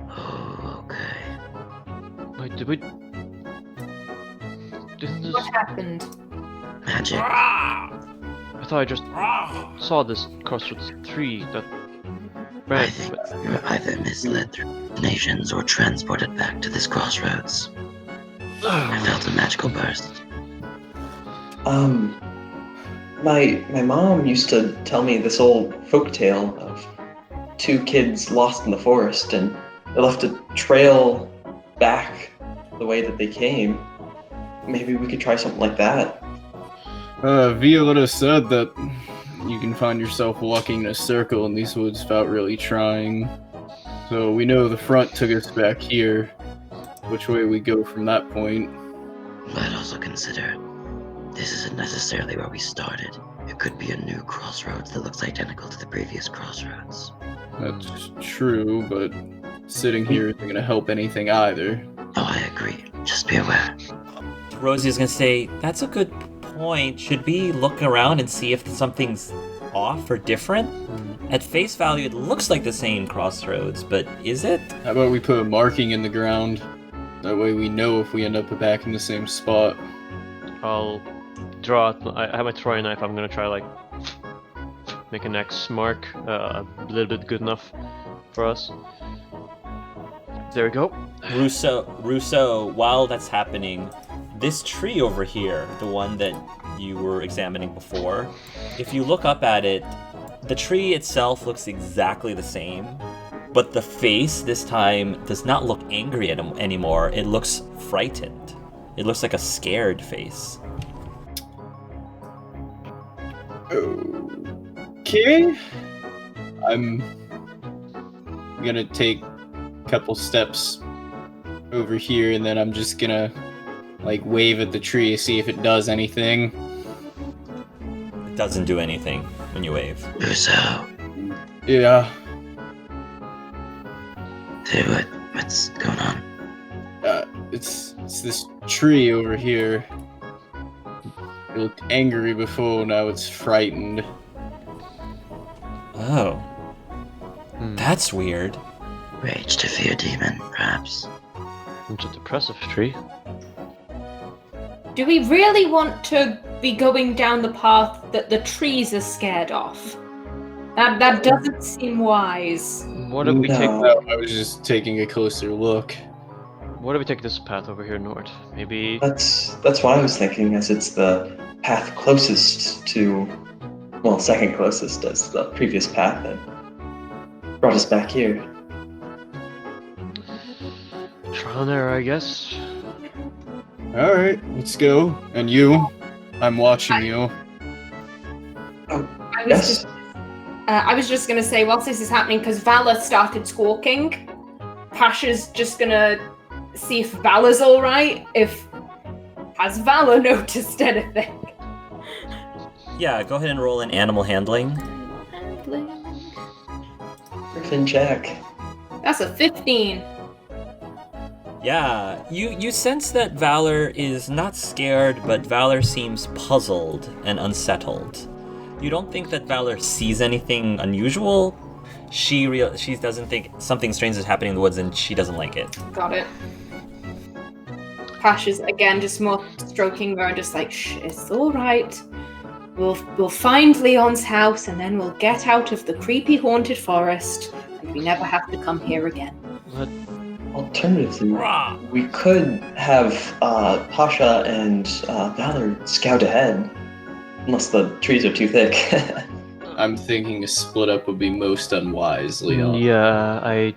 Oh, okay. Wait, did we? Didn't this? What happened? Magic. I thought I just saw this crossroads tree that I ran. think you were either misled through nations or transported back to this crossroads. I felt a magical burst. My mom used to tell me this old folktale of two kids lost in the forest, and they left a trail back the way that they came. Maybe we could try something like that. Violetta said that you can find yourself walking in a circle in these woods without really trying. So we know the front took us back here. Which way we go from that point? But also consider, this isn't necessarily where we started. It could be a new crossroads that looks identical to the previous crossroads. That's true, but sitting here isn't going to help anything either. Oh, I agree. Just be aware. Rosie's gonna say, that's a good point. Should we look around and see if something's off or different? At face value, it looks like the same crossroads, but is it? How about we put a marking in the ground? That way we know if we end up back in the same spot. I'll draw it. I have my throwing knife. I'm gonna try like make an X mark, a little bit good enough for us. There we go. Russo, while that's happening, this tree over here, the one that you were examining before, if you look up at it, the tree itself looks exactly the same, but the face this time does not look angry anymore. It looks frightened. It looks like a scared face. Okay. I'm gonna take a couple steps over here, and then I'm just gonna wave at the tree to see if it does anything. It doesn't do anything when you wave. Russo, Yeah. what's going on? It's this tree over here. It looked angry before, now it's frightened. Oh. That's weird. Rage to fear demon, perhaps. It's a depressive tree. Do we really want to be going down the path that the trees are scared of? That doesn't seem wise. What if we take? No, I was just taking a closer look. What if we take this path over here north? Maybe. That's what I was thinking, as it's the path closest to, well, second closest as the previous path that brought us back here. Trial and error, I guess. Alright, let's go. And you? I'm watching you. I was just gonna say, whilst this is happening, because Valor started squawking, Pasha's just gonna see if Valor's alright. Has Valor noticed anything? Yeah, go ahead and roll an animal handling. Griffin Jack. That's a 15. Yeah, you sense that Valor is not scared, but Valor seems puzzled and unsettled. You don't think that Valor sees anything unusual. She doesn't think something strange is happening in the woods, and she doesn't like it. Got it. Pasha's again just more stroking her and just like, shh, it's alright. We'll find Leon's house and then we'll get out of the creepy haunted forest and we never have to come here again. What? Alternatively, we could have Pasha and Valor scout ahead, unless the trees are too thick. I'm thinking a split up would be most unwise, Leon. Yeah,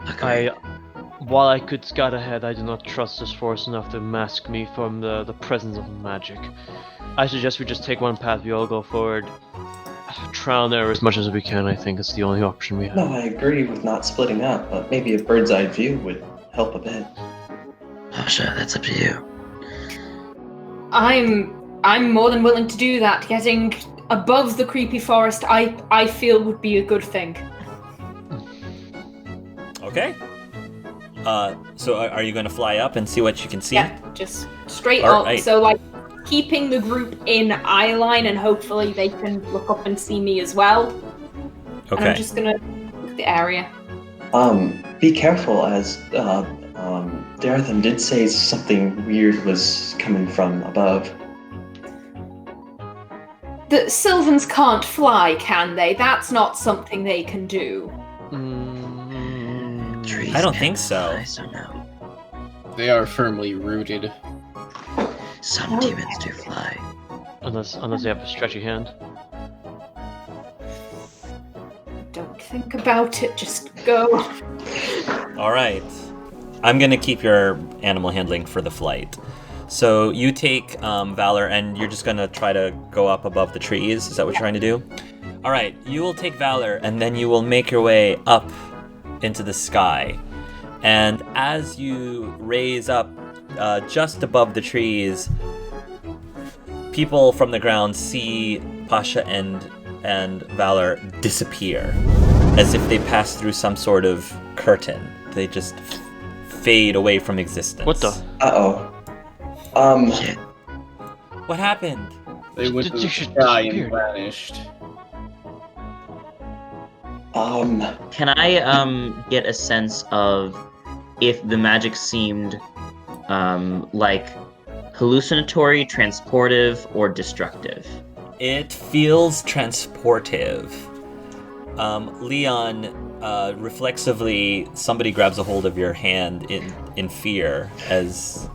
while I could scout ahead, I do not trust this force enough to mask me from the presence of magic. I suggest we just take one path, we all go forward. Trial and error as much as we can, I think it's the only option we have. No, I agree with not splitting up, but maybe a bird's eye view would help a bit. Pasha, that's up to you. I'm more than willing to do that. Getting above the creepy forest, I feel would be a good thing. Okay. So are you going to fly up and see what you can see? Yeah, just straight All up. right. So keeping the group in eye line, and hopefully they can look up and see me as well. Okay. And I'm just gonna look at the area. Be careful, as Darathan did say something weird was coming from above. The Sylvans can't fly, can they? That's not something they can do. Trees I don't can't think so. fly, so no. They are firmly rooted. Some demons do fly. Unless they have a stretchy hand. Don't think about it, just go. All right. I'm going to keep your animal handling for the flight. So you take Valor, and you're just going to try to go up above the trees. Is that what you're trying to do? All right. You will take Valor, and then you will make your way up into the sky. And as you raise up just above the trees, people from the ground see Pasha and Valor disappear, as if they passed through some sort of curtain. They just fade away from existence. What the? Uh-oh. Shit. What happened? They went to the They should sky and disappear. vanished. Can I get a sense of if the magic seemed like hallucinatory, transportive, or destructive? It feels transportive. Leon, reflexively, somebody grabs a hold of your hand in fear as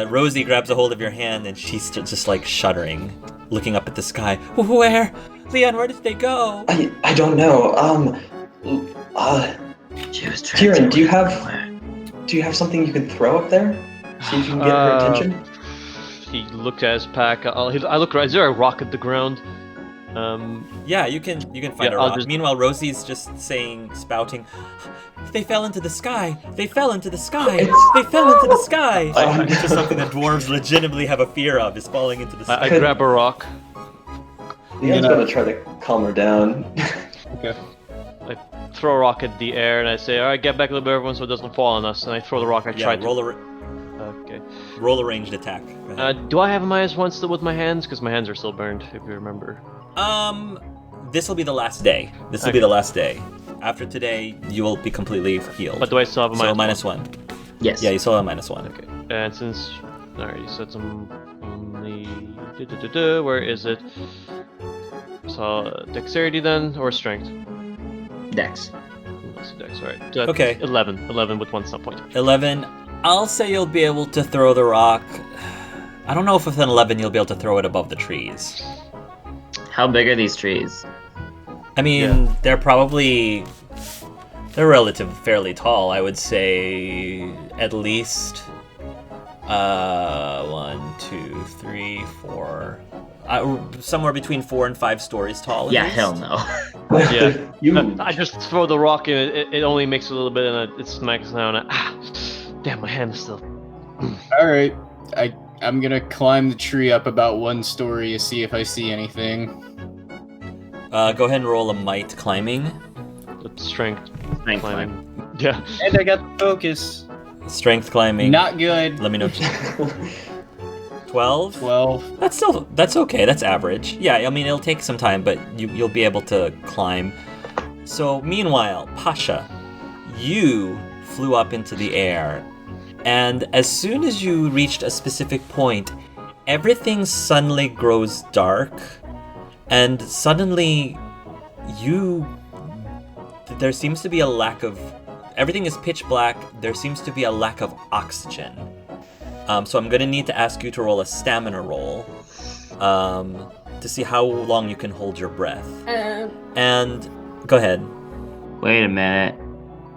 Rosie grabs a hold of your hand, and she's just like shuddering, looking up at the sky. Where, Leon? Where did they go? I don't know. She was Kieran, do you transported have something you can throw up there? See if you can get her attention. He looked at his pack. I look. Is there a rock at the ground? Yeah, you can find a rock. Meanwhile, Rosie's just spouting, "They fell into the sky! They fell into the sky! They fell into the sky!" Which is something that dwarves legitimately have a fear of, is falling into the sky. I grab a rock. Leon's gonna try to calm her down. Okay. I throw a rock at the air and I say, "All right, get back a little bit, everyone, so it doesn't fall on us." And I throw the rock. Okay. Roll a ranged attack. Go ahead. Do I have a -1 still with my hands? Because my hands are still burned, if you remember. This will be the last day. This will be the last day. After today, you will be completely healed. But do I still have a -1? Yes. Yeah, you still have a -1. Okay. And since I already said some only... Where is it? So, dexterity then, or strength? Dex. Let's see, dex, alright. Okay. 11. 11 with 1 stop point. 11. I'll say you'll be able to throw the rock. I don't know if with an 11 you'll be able to throw it above the trees. How big are these trees? I mean, they're fairly tall. I would say at least 1, 2, 3, 4, somewhere between 4 and 5 stories tall. at Yeah, least. hell no. Yeah. You. I just throw the rock and it only makes a little bit and it smacks down. Damn, my hand is still... All right. I'm gonna climb the tree up about 1 story to see if I see anything. Go ahead and roll a might climbing. Strength Strength climbing. Yeah. And I got the focus. Strength climbing. Not good. Let me know. 12? 12. That's okay. That's average. Yeah, I mean it'll take some time, but you'll be able to climb. So meanwhile, Pasha, you flew up into the air, and as soon as you reached a specific point, everything suddenly grows dark, and suddenly there seems to be a lack of... Everything is pitch black. There seems to be a lack of oxygen. So I'm gonna need to ask you to roll a stamina roll to see how long you can hold your breath. And go ahead. Wait a minute.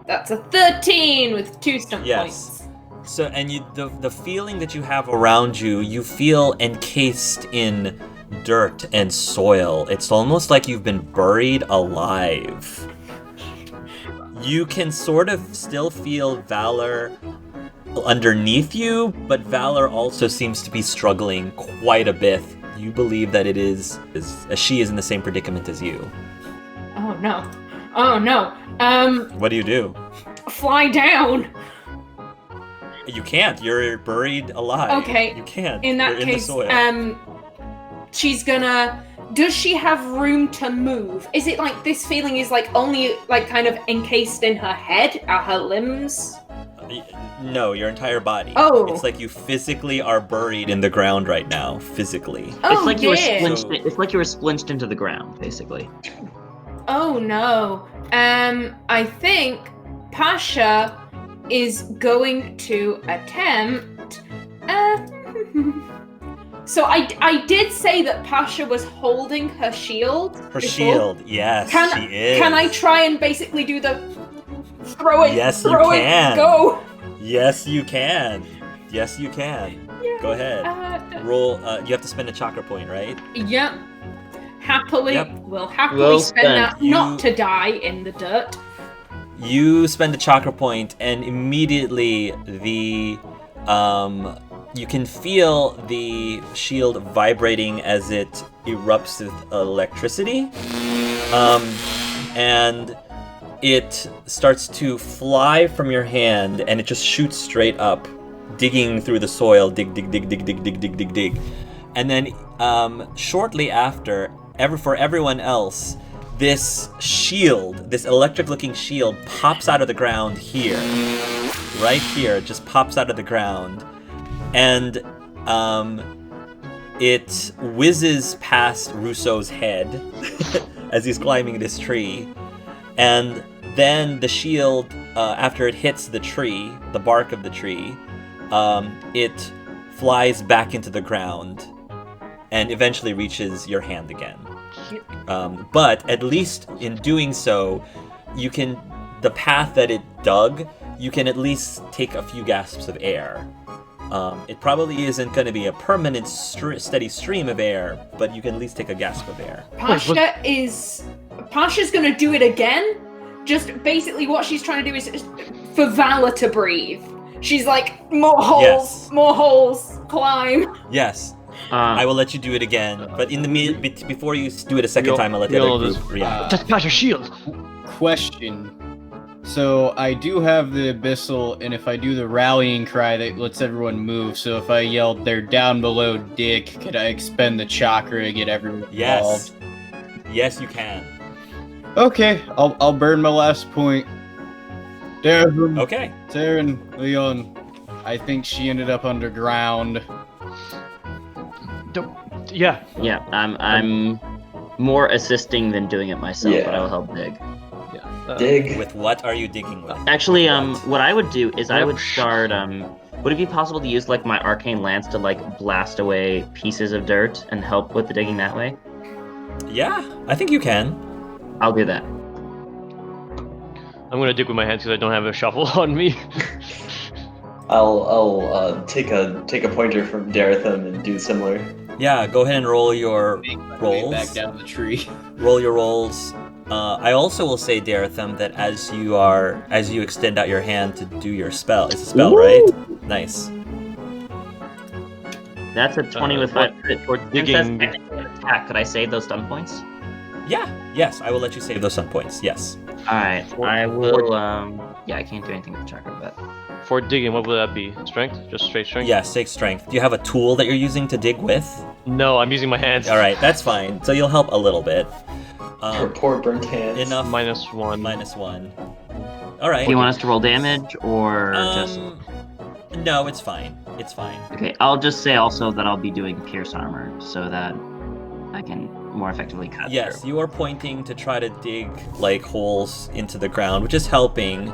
That's a 13 with 2 stump Yes. points. So, and the feeling that you have around you, you feel encased in dirt and soil. It's almost like you've been buried alive. You can sort of still feel Valor underneath you, but Valor also seems to be struggling quite a bit. You believe that it is she is in the same predicament as you. Oh no. Oh no. What do you do? Fly down. You can't. You're buried alive. Okay. You can't. In that You're case, in the soil. she's gonna... Does she have room to move? Is it like this feeling is like only like kind of encased in her head, her limbs? No, your entire body. Oh. It's like you physically are buried in the ground right now, physically. Oh, It's like you were yeah. splinched. It's like you were splinched into the ground, basically. Oh no. I think Pasha is going to attempt. So I did say that Pasha was holding her shield. Her before. shield, yes, she is. Can I try and basically do the throw it? Yes, you throw it, can. go. Yes, you can. Yes, you can. Yeah. Go ahead. Roll. You have to spend a chakra point, right? Yep. Happily, Yep. we'll happily Well spend spent. that not to die in the dirt. You spend a chakra point, and immediately the you can feel the shield vibrating as it erupts with electricity, and it starts to fly from your hand, and it just shoots straight up, digging through the soil. Dig, dig, dig, dig, dig, dig, dig, dig, dig. And then shortly after, for everyone else, this shield, this electric-looking shield, pops out of the ground here. Right here, it just pops out of the ground. And it whizzes past Rousseau's head as he's climbing this tree, and then the shield, after it hits the tree, the bark of the tree, it flies back into the ground and eventually reaches your hand again. But at least in doing so, the path that it dug, you can at least take a few gasps of air. It probably isn't going to be a permanent steady stream of air, but you can at least take a gasp of air. Pasha's going to do it again. Just basically what she's trying to do is for Valor to breathe. She's like, more holes, climb. Yes. I will let you do it again, but in the before you do it a second time, I'll let the other group react. Just Pasha, shield. Question. So I do have the abyssal, and if I do the rallying cry, that lets everyone move. So if I yelled, "They're down below, Dick," could I expend the chakra to get everyone involved? Yes, you can. Okay, I'll burn my last point. Darren. Okay. Taryn, Leon. I think she ended up underground. Yeah. Yeah, I'm more assisting than doing it myself, Yeah. but I will help dig. Dig. With what are you digging with? Actually, what I would do is I would start. Would it be possible to use like my arcane lance to like blast away pieces of dirt and help with the digging that way? Yeah, I think you can. I'll do that. I'm gonna dig with my hands because I don't have a shovel on me. I'll take a pointer from Daretham and do similar. Yeah, go ahead and roll your rolls. Back down the tree. Roll your rolls. I also will say, Daretham, that as you extend out your hand to do your spell, it's a spell, right? Nice. That's a 20 with 5 for digging. Attack. Could I save those stun points? Yeah. Yes, I will let you save those stun points. Yes. All right. I will. Yeah, I can't do anything with the chakra, but For digging, what would that be? Strength? Just straight strength? Yes, take strength. Do you have a tool that you're using to dig with? No, I'm using my hands. All right, that's fine. So you'll help a little bit. Her poor burnt hands. Enough. -1. -1. All right. do you want us to roll damage or just? No, it's fine. It's fine. Okay, I'll just say also that I'll be doing pierce armor so that I can more effectively cut Yes, through. you are pointing to try to dig like holes into the ground, which is helping.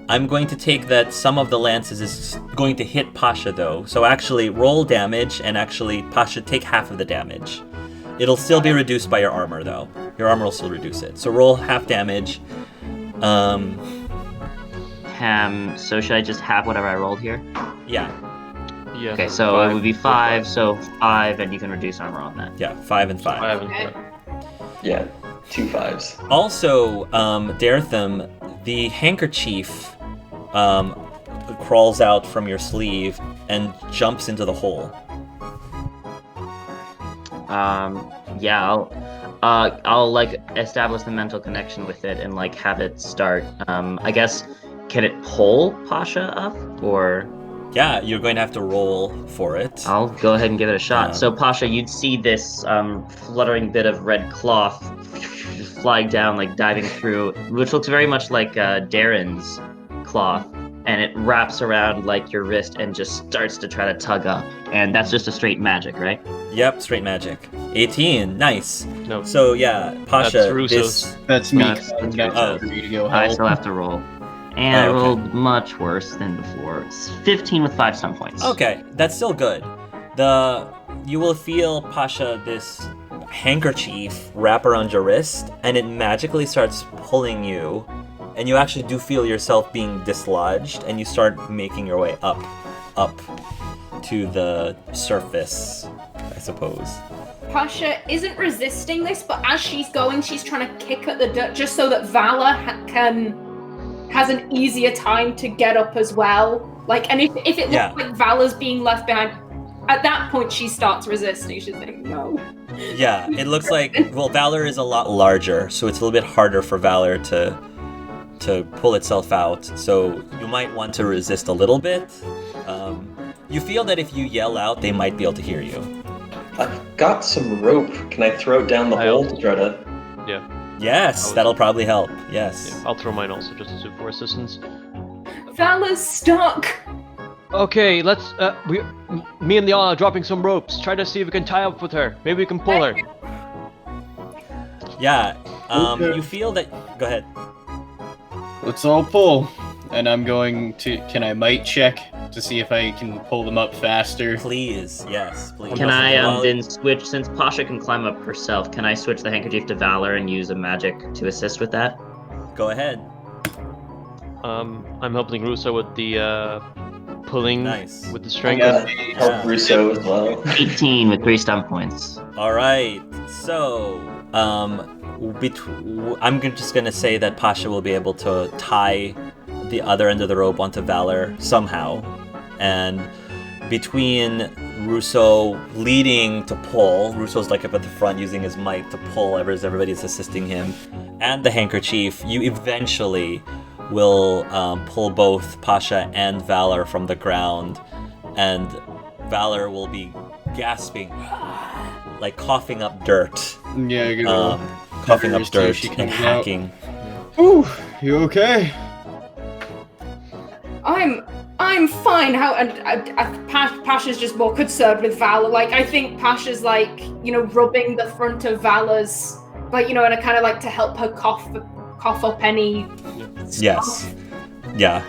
I'm going to take that some of the lances is going to hit Pasha though. So actually roll damage and actually Pasha take half of the damage. It'll still be reduced by your armor though. Your armor will still reduce it. So roll half damage. So should I just have whatever I rolled here? Yeah. Yeah. Okay, so it would be 5, so 5, and you can reduce armor on that. Yeah, 5 and 5. 5 and Okay. 5. Yeah, 2 5s. Also, Daretham, the handkerchief crawls out from your sleeve and jumps into the hole. Yeah, I'll like establish the mental connection with it and like have it start. I guess, can it pull Pasha up or? Yeah, you're going to have to roll for it. I'll go ahead and give it a shot. Yeah. So Pasha, you'd see this fluttering bit of red cloth flying down, like diving through, which looks very much like Darren's cloth, and it wraps around like your wrist and just starts to try to tug up. And that's just a straight magic, right? Yep, straight magic. 18, nice. No. So yeah, Pasha, That's Russo's. That's me. That's for you to go I help. still have to roll. And I okay. rolled much worse than before. It's 15 with 5 stun points. Okay, that's still good. You will feel, Pasha, this handkerchief wrap around your wrist, and it magically starts pulling you, and you actually do feel yourself being dislodged, and you start making your way up to the surface, I suppose. Pasha isn't resisting this, but as she's going, she's trying to kick at the dirt just so that Valor has an easier time to get up as well. Like, and if it looks Yeah. like Valor's being left behind, at that point she starts resisting. She's like, no. Yeah, it looks like, well, Valor is a lot larger, so it's a little bit harder for Valor to pull itself out. So you might want to resist a little bit. You feel that if you yell out, they might be able to hear you. I've got some rope. Can I throw it down the hole to try to... Yeah. Yes, that'll probably help. Yes. Yeah. I'll throw mine also just for assistance. Valor's stuck. Okay, let's. Me and Leon are dropping some ropes. Try to see if we can tie up with her. Maybe we can pull her. Yeah. Okay. You feel that. Go ahead. Let's all pull. And I'm going to. Can I might check to see if I can pull them up faster? Please, yes, please. Can I While- then switch, since Pasha can climb up herself, can I switch the handkerchief to Valor and use a magic to assist with that? Go ahead. I'm helping Russo with the pulling Nice. with the I'm strength. gonna help Russo as well. 18 with 3 stun points. All right. So, just gonna say that Pasha will be able to tie the other end of the rope onto Valor somehow, and between Russo leading to pull, Russo's like up at the front using his might to pull as everybody's assisting him, and the handkerchief, you eventually will pull both Pasha and Valor from the ground, and Valor will be gasping, like coughing up dirt, Yeah, I go. coughing up Fingers till dirt she and comes out. hacking. Whew, you okay? I'm fine. How and Pasha's just more concerned with Valor. Like I think Pasha's like rubbing the front of Valor's and I kind of like to help her cough up any. Yes. Yeah.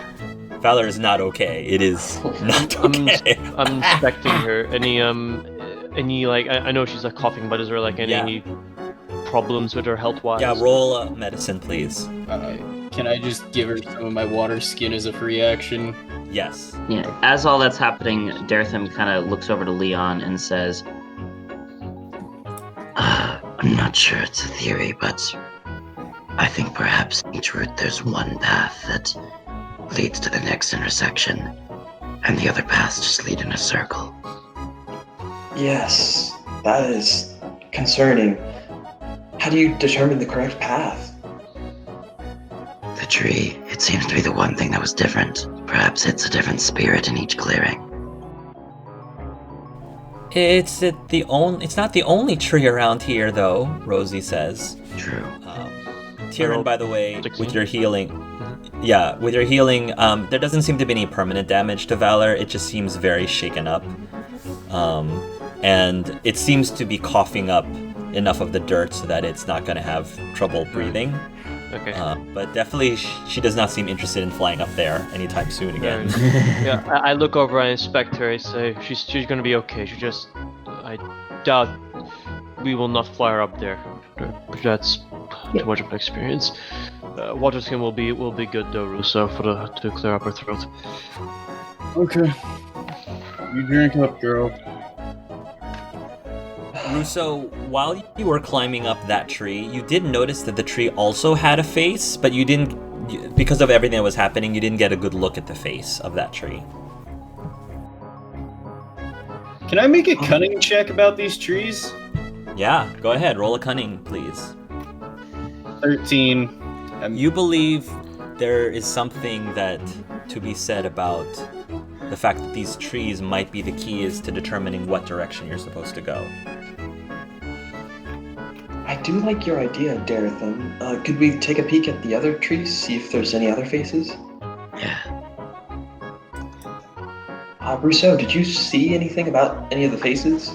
Valor is not okay. It is not okay. I'm inspecting her. Any like I know she's like coughing, but is there like any problems with her health wise? Yeah, roll medicine, please. Can I just give her some of my water skin as a free action? Yes. Yeah. As all that's happening, Daretham kind of looks over to Leon and says, I'm not sure it's a theory, but I think perhaps in truth there's one path that leads to the next intersection, and the other paths just lead in a circle. Yes, that is concerning. How do you determine the correct path? The tree, it seems to be the one thing that was different. Perhaps it's a different spirit in each clearing. It's not the only tree around here, though. Rosie says. True. Tyrion, by the way, 16? with your healing, there doesn't seem to be any permanent damage to Valor. It just seems very shaken up, and it seems to be coughing up enough of the dirt so that it's not going to have trouble breathing. Okay. But definitely, she does not seem interested in flying up there anytime soon again. Yeah, I look over, I inspect her, I say she's gonna be okay. I doubt we will not fly her up there. That's too much of an experience. Water skin will be good though, Russo, to clear up her throat. Okay. You drink up, girl. Russo, while you were climbing up that tree, you did notice that the tree also had a face, but you didn't, because of everything that was happening, you didn't get a good look at the face of that tree. Can I make a cunning check about these trees? Yeah, go ahead, roll a cunning, please. 13. You believe there is something that to be said about the fact that these trees might be the keys to determining what direction you're supposed to go. I do like your idea, Daretham. Could we take a peek at the other trees, see if there's any other faces? Yeah. Rousseau, did you see anything about any of the faces?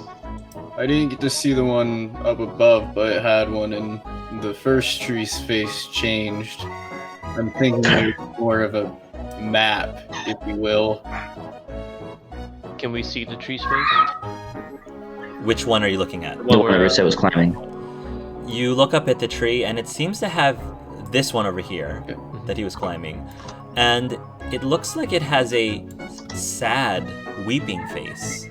I didn't get to see the one up above, but it had one, and the first tree's face changed. I'm thinking it was more of a map, if you will. Can we see the tree space? Which one are you looking at? the one where Russo was climbing. You look up at the tree, and it seems to have this one over here Okay. that he was climbing. And it looks like it has a sad, weeping face.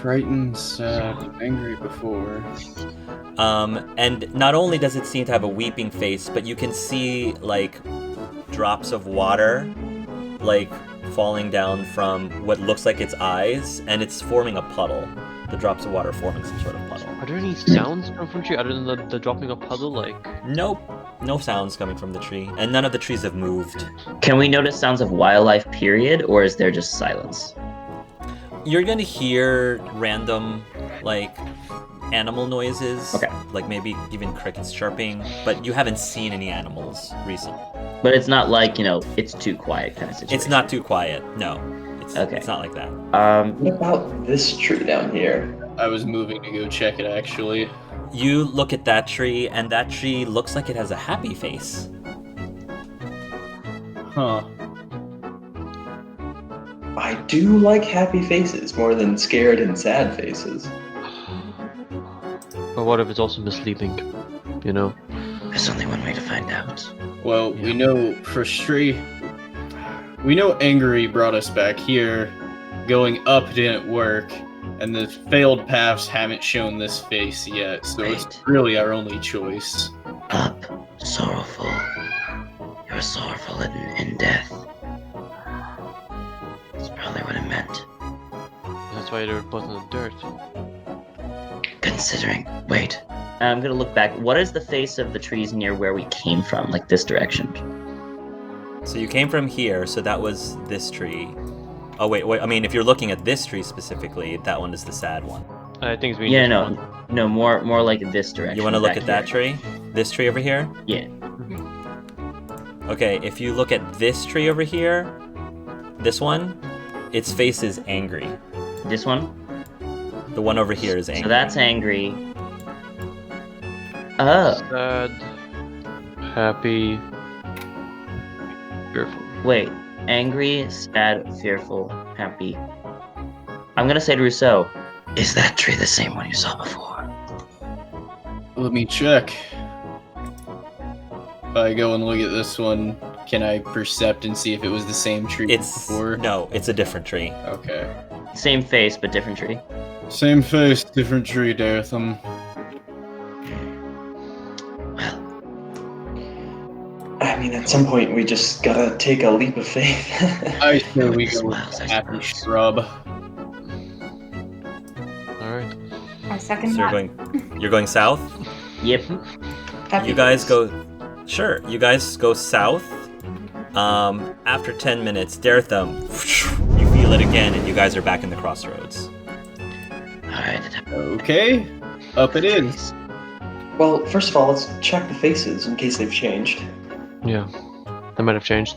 Frightened, sad, angry before. And not only does it seem to have a weeping face, but you can see, like, drops of water, like, falling down from what looks like its eyes, and it's forming a puddle. The drops of water forming some sort of puddle. Are there any sounds coming from the tree other than the dropping of puddle? Like, Nope. No sounds coming from the tree, and none of the trees have moved. Can we notice sounds of wildlife, period, or is there just silence? You're gonna hear random, like, animal noises. Okay. Like maybe even crickets chirping, but you haven't seen any animals recently. But it's not like, it's too quiet kind of situation. It's not too quiet, no. It's not like that. What about this tree down here? I was moving to go check it actually. You look at that tree, and that tree looks like it has a happy face. Huh. I do like happy faces more than scared and sad faces. But what if it's also misleading? You know? There's only one way to find out. Well, we know we know angry brought us back here. Going up didn't work, and the failed paths haven't shown this face yet, so it's Right. really our only choice. Up, sorrowful. You're sorrowful in death. That's probably what it meant. That's why they're both in the dirt. Considering. Wait. I'm gonna look back. What is the face of the trees near where we came from? Like this direction? So you came from here, so that was this tree. Oh wait. I mean, if you're looking at this tree specifically, that one is the sad one. I think it's being Yeah, different no, more like this direction. You want to look back at that here. tree? This tree over here? Yeah. Okay, if you look at this tree over here, this one, its face is angry. This one. The one over here is angry. So that's angry. Oh, Sad, happy, fearful. wait. Angry, sad, fearful, happy. I'm gonna say Rousseau. Is that tree the same one you saw before? Let me check. If I go and look at this one, can I percept and see if it was the same tree It's before? no, it's a different tree. Okay. Same face, but different tree. Same face, different tree, Dartham. Well, I mean, at some point we just gotta take a leap of faith. I say we go with Smiles, I happy suppose. shrub. Alright. I second So that. you're going south? Yep. Happy You guys face. go Sure, you guys go south. After 10 minutes, Dartham, you feel it again and you guys are back in the crossroads. alright. Okay, up it is. Well, first of all, let's check the faces in case they've changed. Yeah. That might have changed.